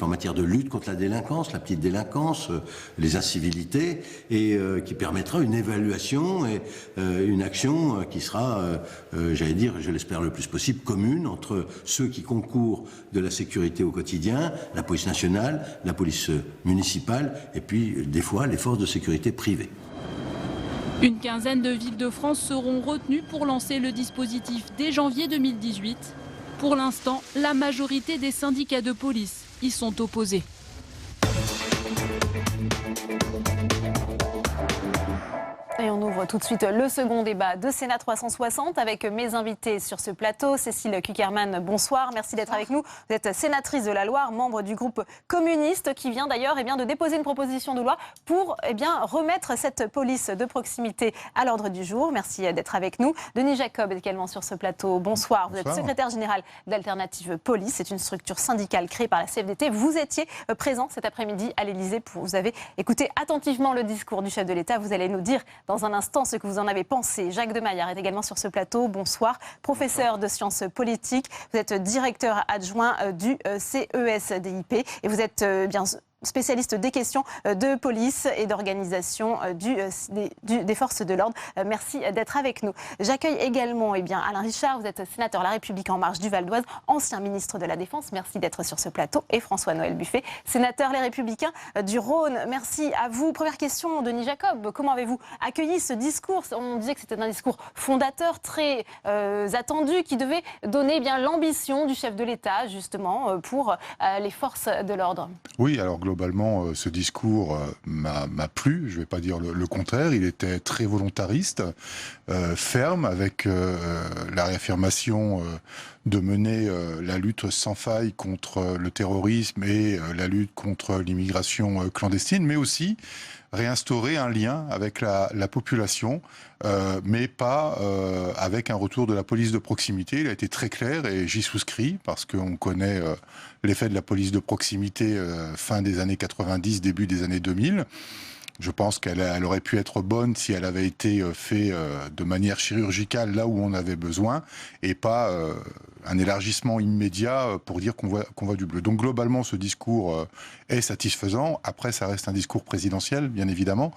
en matière de lutte contre la délinquance, la petite délinquance, les incivilités, et qui permettra une évaluation et une action qui sera, j'allais dire, je l'espère le plus possible, commune entre ceux qui concourent de la sécurité au quotidien, la police nationale, la police municipale, et puis des fois les forces de sécurité privées. Une quinzaine de villes de France seront retenues pour lancer le dispositif dès janvier 2018. Pour l'instant, la majorité des syndicats de police y sont opposés. Et on ouvre tout de suite le second débat de Sénat 360 avec mes invités sur ce plateau. Cécile Cukierman, bonsoir, merci d'être avec nous. Vous êtes sénatrice de la Loire, membre du groupe communiste qui vient d'ailleurs de déposer une proposition de loi pour remettre cette police de proximité à l'ordre du jour. Merci d'être avec nous. Denis Jacob est également sur ce plateau. Bonsoir, vous êtes secrétaire général d'Alternative Police. C'est une structure syndicale créée par la CFDT. Vous étiez présent cet après-midi à l'Élysée. Vous avez écouté attentivement le discours du chef de l'État. Vous allez nous dire dans un instant ce que vous en avez pensé. Jacques Demaillard est également sur ce plateau. Bonsoir. Professeur de sciences politiques. Vous êtes directeur adjoint du CESDIP et vous êtes spécialiste des questions de police et d'organisation des forces de l'ordre. Merci d'être avec nous. J'accueille également Alain Richard, vous êtes sénateur La République En Marche du Val d'Oise, ancien ministre de la Défense. Merci d'être sur ce plateau. Et François-Noël Buffet, sénateur Les Républicains du Rhône. Merci à vous. Première question, Denis Jacob. Comment avez-vous accueilli ce discours? On disait que c'était un discours fondateur, très attendu, qui devait donner l'ambition du chef de l'État, justement, pour les forces de l'ordre. Oui, alors globalement, ce discours m'a plu. Je ne vais pas dire le contraire. Il était très volontariste, ferme, avec la réaffirmation de mener la lutte sans faille contre le terrorisme et la lutte contre l'immigration clandestine, mais aussi réinstaurer un lien avec la population, mais pas avec un retour de la police de proximité. Il a été très clair et j'y souscris parce qu'on connaît l'effet de la police de proximité fin des années 90, début des années 2000. Je pense qu'elle aurait pu être bonne si elle avait été faite de manière chirurgicale là où on avait besoin et pas un élargissement immédiat pour dire qu'on voit du bleu. Donc globalement, ce discours est satisfaisant. Après, ça reste un discours présidentiel, bien évidemment.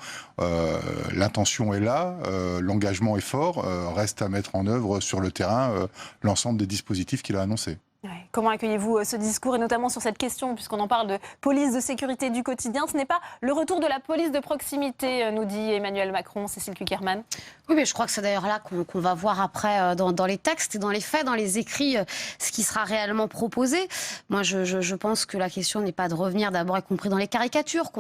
L'intention est là, l'engagement est fort. Reste à mettre en œuvre sur le terrain l'ensemble des dispositifs qu'il a annoncés. Ouais. Comment accueillez-vous ce discours et notamment sur cette question, puisqu'on en parle de police de sécurité du quotidien? Ce n'est pas le retour de la police de proximité, nous dit Emmanuel Macron. Cécile Cukierman. Oui, mais je crois que c'est d'ailleurs là qu'on va voir après dans les textes et dans les faits, dans les écrits, ce qui sera réellement proposé. Moi, je pense que la question n'est pas de revenir d'abord, y compris dans les caricatures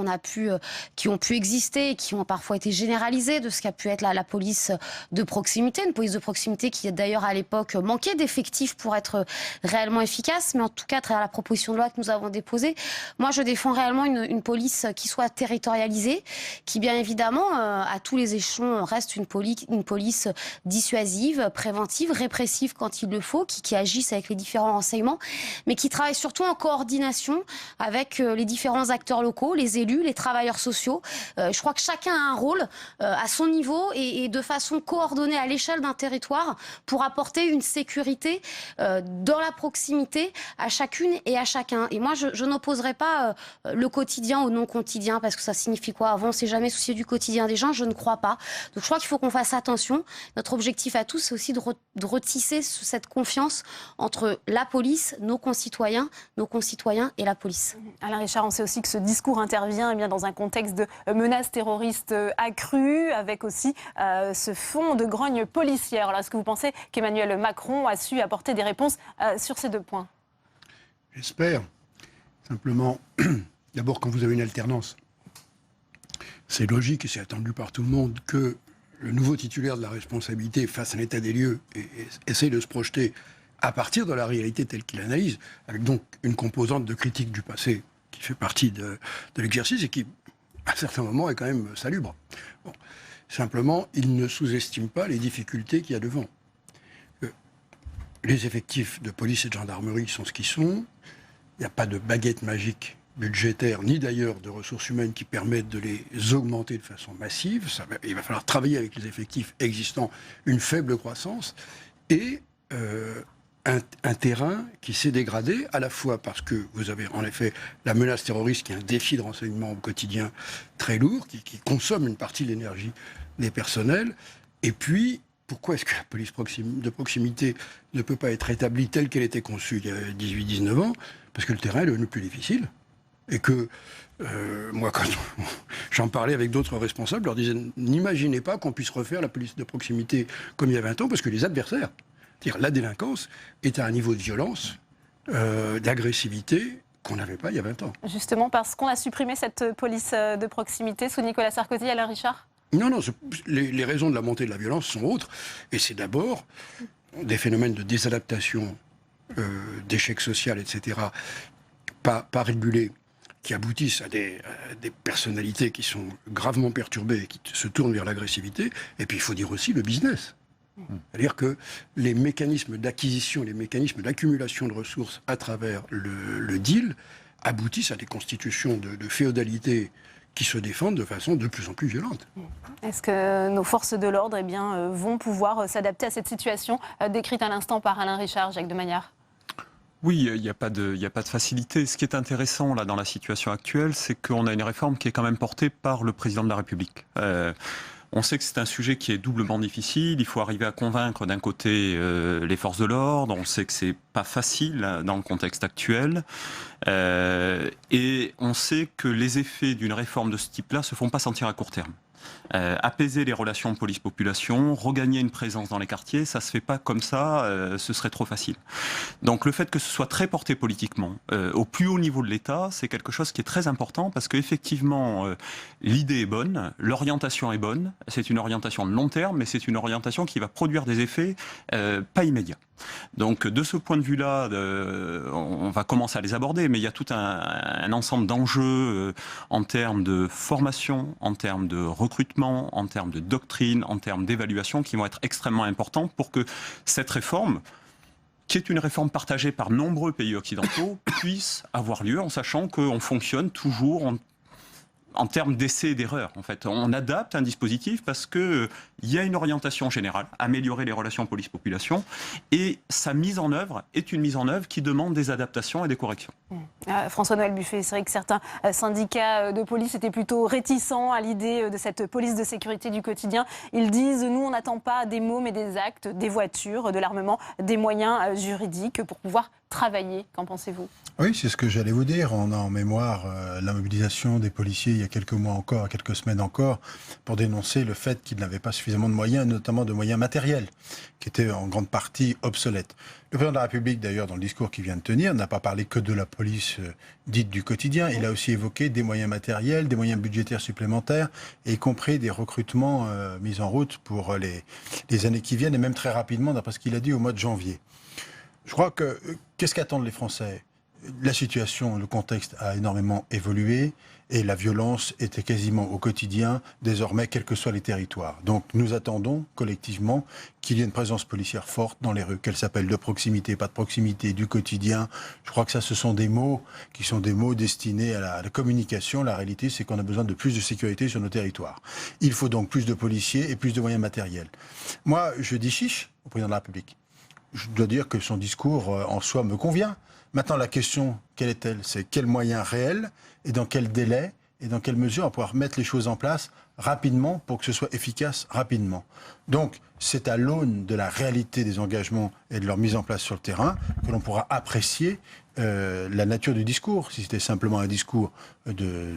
qui ont pu exister et qui ont parfois été généralisées de ce qu'a pu être la police de proximité. Une police de proximité qui, d'ailleurs, à l'époque, manquait d'effectifs pour être réellement efficace, mais en tout cas, à travers la proposition de loi que nous avons déposée, moi je défends réellement une police qui soit territorialisée, qui bien évidemment, à tous les échelons, reste une police dissuasive, préventive, répressive quand il le faut, qui agisse avec les différents renseignements, mais qui travaille surtout en coordination avec les différents acteurs locaux, les élus, les travailleurs sociaux. Je crois que chacun a un rôle à son niveau et de façon coordonnée à l'échelle d'un territoire pour apporter une sécurité dans la proximité à chacune et à chacun. Et moi, je n'opposerai pas le quotidien au non-quotidien, parce que ça signifie quoi? Avant, on ne s'est jamais soucié du quotidien des gens, je ne crois pas. Donc je crois qu'il faut qu'on fasse attention. Notre objectif à tous, c'est aussi de retisser cette confiance entre la police, nos concitoyens et la police. Alain Richard, on sait aussi que ce discours intervient dans un contexte de menaces terroristes accrues, avec aussi ce fond de grogne policière. Alors, est-ce que vous pensez qu'Emmanuel Macron a su apporter des réponses sur ces deux points? J'espère. Simplement, d'abord, quand vous avez une alternance, c'est logique et c'est attendu par tout le monde que le nouveau titulaire de la responsabilité fasse un état des lieux et essaye de se projeter à partir de la réalité telle qu'il analyse, avec donc une composante de critique du passé qui fait partie de l'exercice et qui, à certains moments, est quand même salubre. Bon. Simplement, il ne sous-estime pas les difficultés qu'il y a devant. Les effectifs de police et de gendarmerie sont ce qu'ils sont. Il n'y a pas de baguette magique budgétaire, ni d'ailleurs de ressources humaines qui permettent de les augmenter de façon massive. Il va falloir travailler avec les effectifs existants, une faible croissance, et un terrain qui s'est dégradé, à la fois parce que vous avez en effet la menace terroriste, qui est un défi de renseignement au quotidien très lourd, qui consomme une partie de l'énergie des personnels, et puis pourquoi est-ce que la police de proximité ne peut pas être établie telle qu'elle était conçue il y a 18-19 ans? Parce que le terrain est devenu plus difficile. Et que, moi, quand j'en parlais avec d'autres responsables, je leur disais, n'imaginez pas qu'on puisse refaire la police de proximité comme il y a 20 ans, parce que les adversaires, c'est-à-dire la délinquance, est à un niveau de violence, d'agressivité qu'on n'avait pas il y a 20 ans. Justement parce qu'on a supprimé cette police de proximité sous Nicolas Sarkozy, Alain Richard? Non, les raisons de la montée de la violence sont autres. Et c'est d'abord des phénomènes de désadaptation, d'échec social, etc., pas régulés, qui aboutissent à des personnalités qui sont gravement perturbées et qui se tournent vers l'agressivité. Et puis il faut dire aussi le business. C'est-à-dire que les mécanismes d'acquisition, les mécanismes d'accumulation de ressources à travers le deal aboutissent à des constitutions de féodalité qui se défendent de façon de plus en plus violente. Est-ce que nos forces de l'ordre vont pouvoir s'adapter à cette situation décrite à l'instant par Alain Richard, Jacques de Magnard? Oui, il n'y a pas de facilité. Ce qui est intéressant là dans la situation actuelle, c'est qu'on a une réforme qui est quand même portée par le président de la République. On sait que c'est un sujet qui est doublement difficile. Il faut arriver à convaincre d'un côté les forces de l'ordre. On sait que c'est pas facile dans le contexte actuel. Et on sait que les effets d'une réforme de ce type-là se font pas sentir à court terme. Apaiser les relations police-population, regagner une présence dans les quartiers, ça se fait pas comme ça, ce serait trop facile. Donc le fait que ce soit très porté politiquement, au plus haut niveau de l'État, c'est quelque chose qui est très important parce qu'effectivement, l'idée est bonne, l'orientation est bonne, c'est une orientation de long terme, mais c'est une orientation qui va produire des effets pas immédiats. Donc de ce point de vue-là, on va commencer à les aborder, mais il y a tout un ensemble d'enjeux en termes de formation, en termes de recrutement, en termes de doctrine, en termes d'évaluation qui vont être extrêmement importants pour que cette réforme, qui est une réforme partagée par nombreux pays occidentaux, puisse avoir lieu en sachant qu'on fonctionne toujours en termes d'essais et d'erreurs. En fait, on adapte un dispositif parce que il y a une orientation générale, améliorer les relations police-population, et sa mise en œuvre est une mise en œuvre qui demande des adaptations et des corrections. François-Noël Buffet, c'est vrai que certains syndicats de police étaient plutôt réticents à l'idée de cette police de sécurité du quotidien. Ils disent, nous, on n'attend pas des mots, mais des actes, des voitures, de l'armement, des moyens juridiques pour pouvoir travailler. Qu'en pensez-vous ? Oui, c'est ce que j'allais vous dire. On a en mémoire la mobilisation des policiers il y a quelques mois encore, quelques semaines encore, pour dénoncer le fait qu'ils n'avaient pas suffisamment de moyens, notamment de moyens matériels, qui étaient en grande partie obsolètes. Le président de la République, d'ailleurs, dans le discours qu'il vient de tenir, n'a pas parlé que de la police dite du quotidien. Il a aussi évoqué des moyens matériels, des moyens budgétaires supplémentaires, et y compris des recrutements mis en route pour les années qui viennent, et même très rapidement, d'après ce qu'il a dit au mois de janvier. Je crois que, qu'est-ce qu'attendent les Français ? La situation, le contexte a énormément évolué et la violence était quasiment au quotidien, désormais, quels que soient les territoires. Donc nous attendons collectivement qu'il y ait une présence policière forte dans les rues, qu'elle s'appelle de proximité, pas de proximité, du quotidien. Je crois que ça, ce sont des mots qui sont des mots destinés à la communication. La réalité, c'est qu'on a besoin de plus de sécurité sur nos territoires. Il faut donc plus de policiers et plus de moyens matériels. Moi, je dis chiche au président de la République. Je dois dire que son discours en soi me convient. Maintenant, la question, quelle est-elle ? C'est quels moyens réels et dans quel délai et dans quelle mesure on va pouvoir mettre les choses en place rapidement pour que ce soit efficace rapidement. Donc, c'est à l'aune de la réalité des engagements et de leur mise en place sur le terrain que l'on pourra apprécier la nature du discours. Si c'était simplement un discours de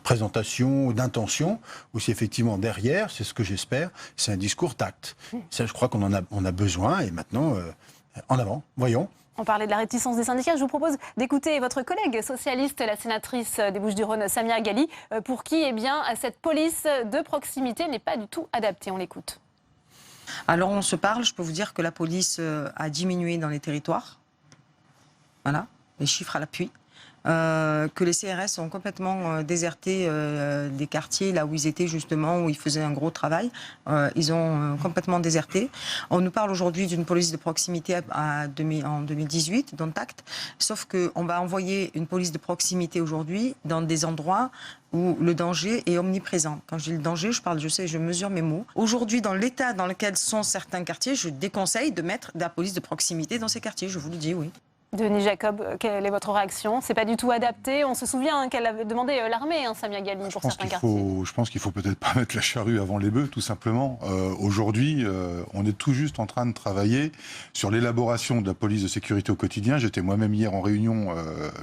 présentation ou d'intention, ou si effectivement derrière, c'est ce que j'espère, c'est un discours tact. Ça, je crois qu'on a besoin, et maintenant, en avant, voyons. On parlait de la réticence des syndicats. Je vous propose d'écouter votre collègue socialiste, la sénatrice des Bouches-du-Rhône, Samia Ghali, pour qui cette police de proximité n'est pas du tout adaptée. On l'écoute. Alors on se parle, je peux vous dire que la police a diminué dans les territoires. Voilà, les chiffres à l'appui. Que les CRS ont complètement déserté des quartiers là où ils étaient justement, où ils faisaient un gros travail. Ils ont complètement déserté. On nous parle aujourd'hui d'une police de proximité en 2018, dont acte. Sauf qu'on va envoyer une police de proximité aujourd'hui dans des endroits où le danger est omniprésent. Quand je dis le danger, je mesure mes mots. Aujourd'hui, dans l'état dans lequel sont certains quartiers, je déconseille de mettre de la police de proximité dans ces quartiers. Je vous le dis, oui. Denis Jacob, quelle est votre réaction ? C'est pas du tout adapté. On se souvient qu'elle avait demandé l'armée, Samia Ghali, pour certains quartiers. Je pense qu'il faut peut-être pas mettre la charrue avant les bœufs, tout simplement. Aujourd'hui, on est tout juste en train de travailler sur l'élaboration de la police de sécurité au quotidien. J'étais moi-même hier en réunion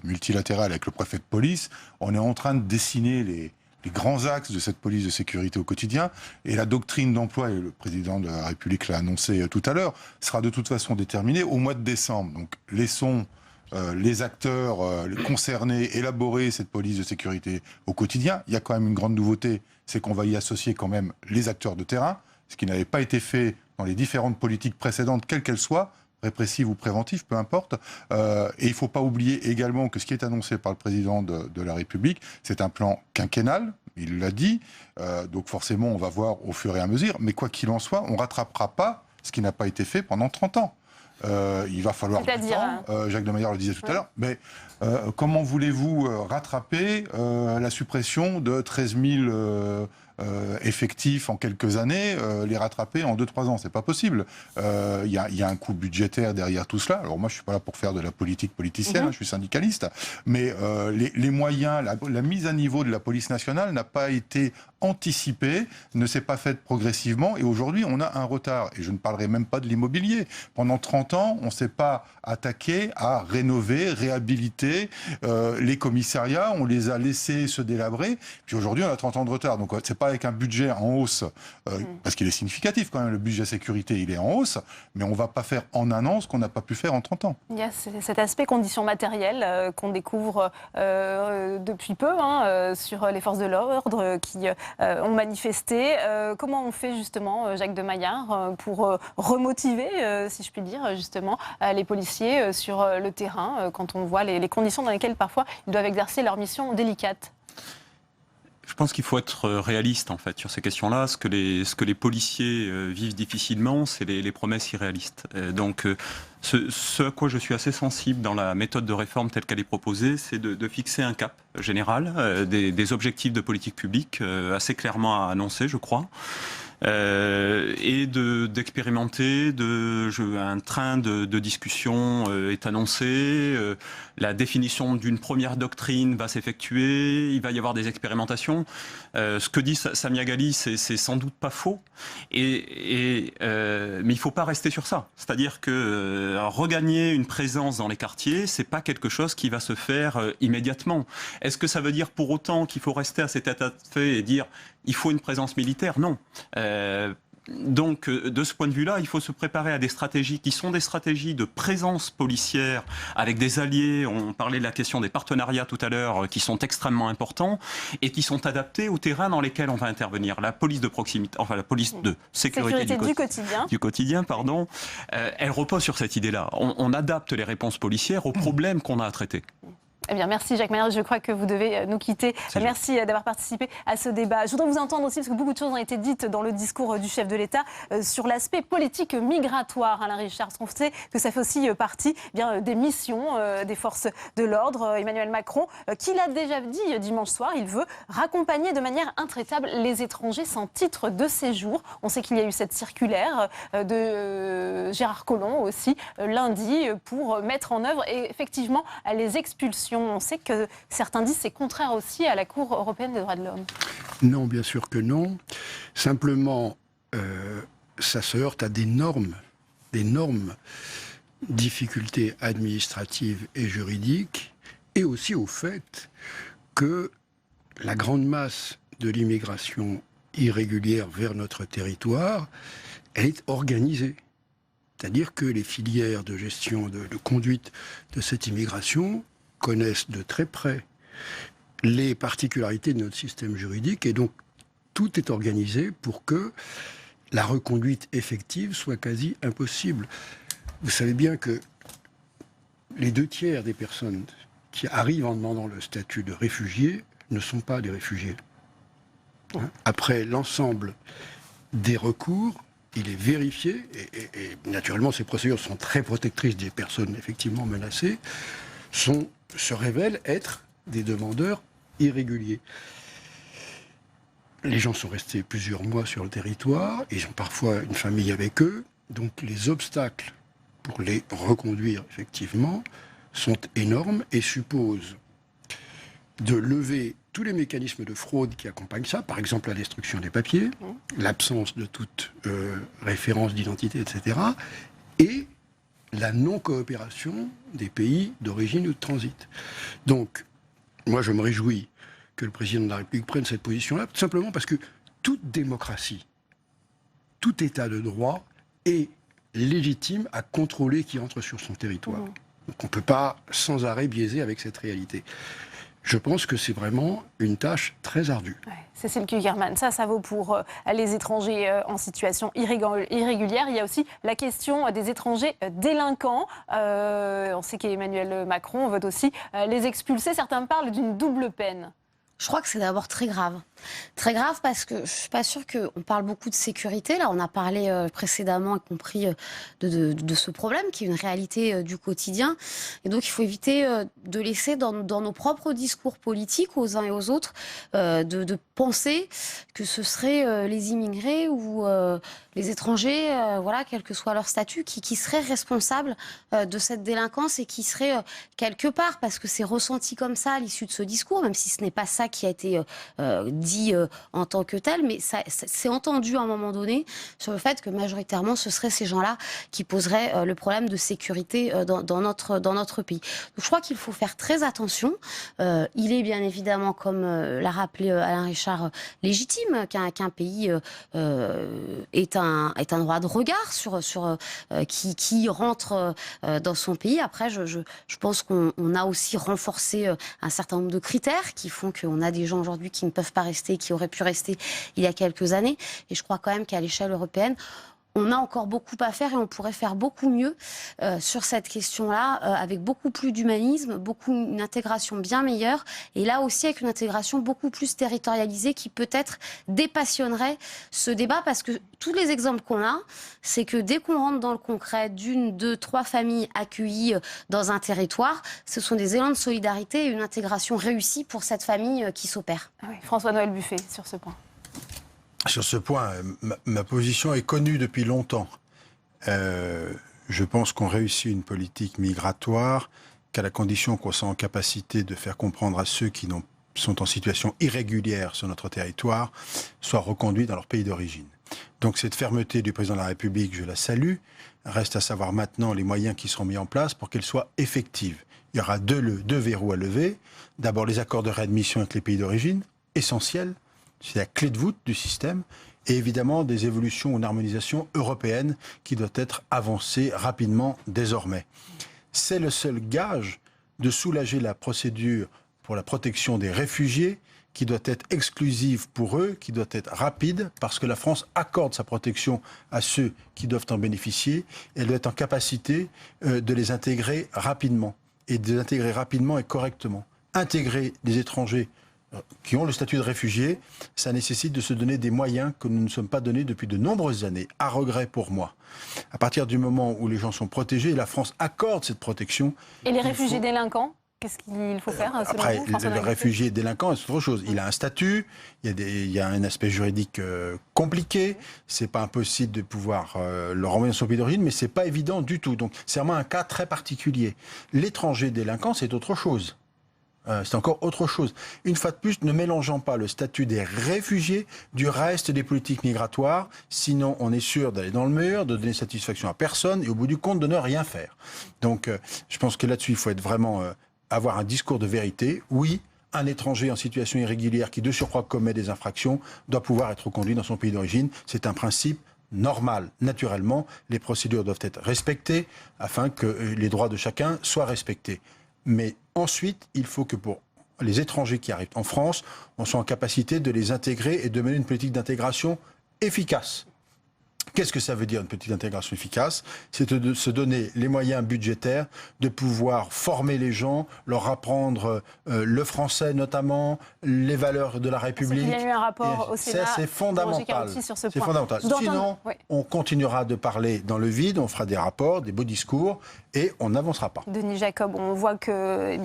multilatérale avec le préfet de police. On est en train de dessiner les grands axes de cette police de sécurité au quotidien, et la doctrine d'emploi, et le président de la République l'a annoncé tout à l'heure, sera de toute façon déterminée au mois de décembre. Donc laissons les acteurs concernés élaborer cette police de sécurité au quotidien. Il y a quand même une grande nouveauté, c'est qu'on va y associer quand même les acteurs de terrain, ce qui n'avait pas été fait dans les différentes politiques précédentes, quelles qu'elles soient, répressive ou préventive, peu importe. Et il ne faut pas oublier également que ce qui est annoncé par le président de la République, c'est un plan quinquennal, il l'a dit, donc forcément on va voir au fur et à mesure, mais quoi qu'il en soit, on ne rattrapera pas ce qui n'a pas été fait pendant 30 ans. Il va falloir du temps, Jacques Demeyer le disait tout à l'heure, mais comment voulez-vous rattraper la suppression de 13 000 effectifs en quelques années, les rattraper en 2-3 ans. C'est pas possible. Il y a un coût budgétaire derrière tout cela. Alors moi, je suis pas là pour faire de la politique politicienne, je suis syndicaliste, mais les moyens, la mise à niveau de la police nationale n'a pas été anticipée, ne s'est pas faite progressivement, et aujourd'hui on a un retard. Et je ne parlerai même pas de l'immobilier. Pendant 30 ans, on ne s'est pas attaqué à rénover, réhabiliter les commissariats, on les a laissés se délabrer, puis aujourd'hui on a 30 ans de retard. Donc c'est pas avec un budget en hausse, parce qu'il est significatif quand même, le budget sécurité il est en hausse, mais on ne va pas faire en un an ce qu'on n'a pas pu faire en 30 ans. Il y a cet aspect conditions matérielles qu'on découvre depuis peu sur les forces de l'ordre qui ont manifesté. Comment on fait justement, Jacques de Maillard, pour remotiver, si je puis dire, justement, les policiers sur le terrain quand on voit les conditions dans lesquelles parfois ils doivent exercer leur mission délicate? Je pense qu'il faut être réaliste en fait sur ces questions-là. Ce que les policiers vivent difficilement, c'est les promesses irréalistes. Donc ce à quoi je suis assez sensible dans la méthode de réforme telle qu'elle est proposée, c'est de fixer un cap général, des objectifs de politique publique assez clairement annoncés, je crois. Et d'expérimenter, un train de discussion est annoncé, la définition d'une première doctrine va s'effectuer, il va y avoir des expérimentations. Ce que dit Samia Ghali, c'est sans doute pas faux, mais il ne faut pas rester sur ça. C'est-à-dire que regagner une présence dans les quartiers, c'est pas quelque chose qui va se faire immédiatement. Est-ce que ça veut dire pour autant qu'il faut rester à cet état de fait et dire il faut une présence militaire? Non. Donc, de ce point de vue-là, il faut se préparer à des stratégies qui sont des stratégies de présence policière avec des alliés. On parlait de la question des partenariats tout à l'heure, qui sont extrêmement importants et qui sont adaptés au terrain dans lesquels on va intervenir. La police de proximité, enfin la police de sécurité du quotidien, pardon, elle repose sur cette idée-là. On adapte les réponses policières aux problèmes qu'on a à traiter. Eh bien, merci Jacques Maillard, je crois que vous devez nous quitter. Merci d'avoir participé à ce débat. Je voudrais vous entendre aussi, parce que beaucoup de choses ont été dites dans le discours du chef de l'État, sur l'aspect politique migratoire, Alain Richard. Parce qu'on sait que ça fait aussi partie des missions des forces de l'ordre. Emmanuel Macron, qui l'a déjà dit dimanche soir, il veut raccompagner de manière intraitable les étrangers sans titre de séjour. On sait qu'il y a eu cette circulaire de Gérard Collomb aussi lundi pour mettre en œuvre effectivement les expulsions. On sait que certains disent que c'est contraire aussi à la Cour européenne des droits de l'homme. Non, bien sûr que non. Simplement, ça se heurte à d'énormes difficultés administratives et juridiques, et aussi au fait que la grande masse de l'immigration irrégulière vers notre territoire est organisée. C'est-à-dire que les filières de gestion, de conduite de cette immigration connaissent de très près les particularités de notre système juridique, et donc tout est organisé pour que la reconduite effective soit quasi impossible. Vous savez bien que les 2/3 des personnes qui arrivent en demandant le statut de réfugié ne sont pas des réfugiés. Après l'ensemble des recours, il est vérifié, et naturellement ces procédures sont très protectrices des personnes effectivement menacées, se révèlent être des demandeurs irréguliers. Les gens sont restés plusieurs mois sur le territoire, ils ont parfois une famille avec eux, donc les obstacles pour les reconduire effectivement sont énormes et supposent de lever tous les mécanismes de fraude qui accompagnent ça, par exemple la destruction des papiers, l'absence de toute référence d'identité, etc., et la non-coopération des pays d'origine ou de transit. Donc, moi je me réjouis que le président de la République prenne cette position-là, tout simplement parce que toute démocratie, tout état de droit est légitime à contrôler qui entre sur son territoire. Donc on ne peut pas sans arrêt biaiser avec cette réalité. Je pense que c'est vraiment une tâche très ardue. Ouais. Cécile Cukierman, ça vaut pour les étrangers en situation irrégulière. Il y a aussi la question des étrangers délinquants. On sait qu'Emmanuel Macron veut aussi les expulser. Certains parlent d'une double peine. Je crois que c'est d'abord très grave. Très grave parce que je ne suis pas sûre qu'on parle beaucoup de sécurité. Là, on a parlé précédemment, y compris de ce problème qui est une réalité du quotidien. Et donc, il faut éviter de laisser dans nos propres discours politiques, aux uns et aux autres, de penser que ce seraient les immigrés ou les étrangers, voilà, quel que soit leur statut, qui seraient responsables de cette délinquance et qui seraient quelque part, parce que c'est ressenti comme ça à l'issue de ce discours, même si ce n'est pas ça qui a été dit en tant que tel, mais c'est entendu à un moment donné sur le fait que majoritairement ce seraient ces gens-là qui poseraient le problème de sécurité dans notre pays. Donc je crois qu'il faut faire très attention. Il est bien évidemment, comme l'a rappelé Alain Richard, légitime qu'un pays ait un droit de regard sur qui rentre dans son pays. Après, je pense qu'on a aussi renforcé un certain nombre de critères qui font qu'on a des gens aujourd'hui qui ne peuvent pas rester, qui auraient pu rester il y a quelques années. Et je crois quand même qu'à l'échelle européenne, on a encore beaucoup à faire et on pourrait faire beaucoup mieux sur cette question-là, avec beaucoup plus d'humanisme, une intégration bien meilleure, et là aussi avec une intégration beaucoup plus territorialisée qui peut-être dépassionnerait ce débat, parce que tous les exemples qu'on a, c'est que dès qu'on rentre dans le concret d'une, deux, trois familles accueillies dans un territoire, ce sont des élans de solidarité et une intégration réussie pour cette famille qui s'opère. Ah oui, François-Noël Buffet, sur ce point. Sur ce point, ma position est connue depuis longtemps. Je pense qu'on réussit une politique migratoire qu'à la condition qu'on soit en capacité de faire comprendre à ceux qui sont en situation irrégulière sur notre territoire, soient reconduits dans leur pays d'origine. Donc cette fermeté du président de la République, je la salue. Reste à savoir maintenant les moyens qui seront mis en place pour qu'elle soit effective. Il y aura deux verrous à lever. D'abord les accords de réadmission avec les pays d'origine, essentiels. C'est la clé de voûte du système, et évidemment des évolutions ou une harmonisation européenne qui doit être avancée rapidement désormais. C'est le seul gage de soulager la procédure pour la protection des réfugiés, qui doit être exclusive pour eux, qui doit être rapide, parce que la France accorde sa protection à ceux qui doivent en bénéficier, et elle doit être en capacité de les intégrer rapidement, et de les intégrer rapidement et correctement. Intégrer des étrangers qui ont le statut de réfugiés, ça nécessite de se donner des moyens que nous ne sommes pas donnés depuis de nombreuses années, à regret pour moi. À partir du moment où les gens sont protégés, la France accorde cette protection. Et les réfugiés délinquants, qu'est-ce qu'il faut faire selon Après, vous, le réfugié délinquant, c'est autre chose. Il a un statut, il y a un aspect juridique compliqué, c'est pas impossible de pouvoir le renvoyer dans son pays d'origine, mais c'est pas évident du tout. Donc c'est vraiment un cas très particulier. L'étranger délinquant, c'est autre chose. C'est encore autre chose. Une fois de plus, ne mélangeons pas le statut des réfugiés du reste des politiques migratoires, sinon on est sûr d'aller dans le mur, de donner satisfaction à personne et au bout du compte de ne rien faire. Donc je pense que là-dessus, il faut être vraiment avoir un discours de vérité. Oui, un étranger en situation irrégulière qui de surcroît commet des infractions doit pouvoir être reconduit dans son pays d'origine. C'est un principe normal. Naturellement, les procédures doivent être respectées afin que les droits de chacun soient respectés. Mais ensuite, il faut que pour les étrangers qui arrivent en France, on soit en capacité de les intégrer et de mener une politique d'intégration efficace. Qu'est-ce que ça veut dire une politique d'intégration efficace? C'est de se donner les moyens budgétaires de pouvoir former les gens, leur apprendre le français notamment, les valeurs de la République. Il y a eu un rapport au Sénat. C'est fondamental. C'est fondamental. Sinon, on continuera de parler dans le vide, on fera des rapports, des beaux discours et on n'avancera pas. Denis Jacob, on voit que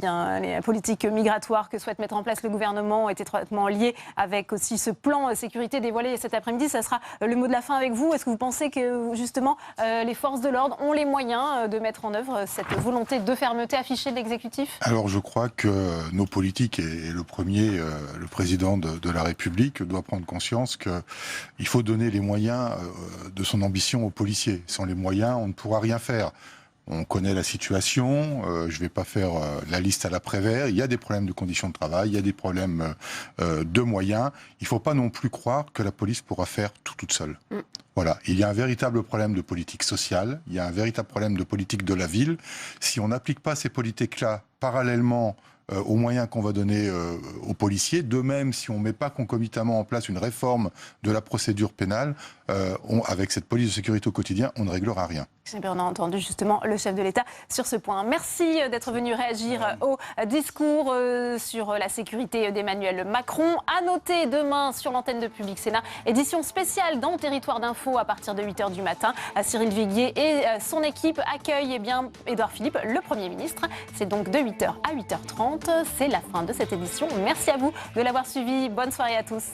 les politiques migratoires que souhaite mettre en place le gouvernement ont été étroitement liées avec aussi ce plan sécurité dévoilé cet après-midi. Ça sera le mot de la fin avec vous. Est-ce que vous pensez que justement les forces de l'ordre ont les moyens de mettre en œuvre cette volonté de fermeté affichée de l'exécutif? Alors je crois que nos politiques et le premier, le président de la République doit prendre conscience qu'il faut donner les moyens de son ambition aux policiers. Sans les moyens, on ne pourra rien faire. On connaît la situation, je ne vais pas faire la liste à l'après-vert, il y a des problèmes de conditions de travail, il y a des problèmes de moyens. Il ne faut pas non plus croire que la police pourra faire tout toute seule. Voilà, il y a un véritable problème de politique sociale, il y a un véritable problème de politique de la ville. Si on n'applique pas ces politiques-là parallèlement aux moyens qu'on va donner aux policiers, de même si on ne met pas concomitamment en place une réforme de la procédure pénale, avec cette police de sécurité au quotidien, on ne réglera rien. On a entendu justement le chef de l'État sur ce point. Merci d'être venu réagir au discours sur la sécurité d'Emmanuel Macron. À noter demain sur l'antenne de Public Sénat, édition spéciale dans Territoire d'Info à partir de 8h du matin. Cyril Viguier et son équipe accueillent Édouard Philippe, le Premier ministre. C'est donc de 8h à 8h30. C'est la fin de cette édition. Merci à vous de l'avoir suivi. Bonne soirée à tous.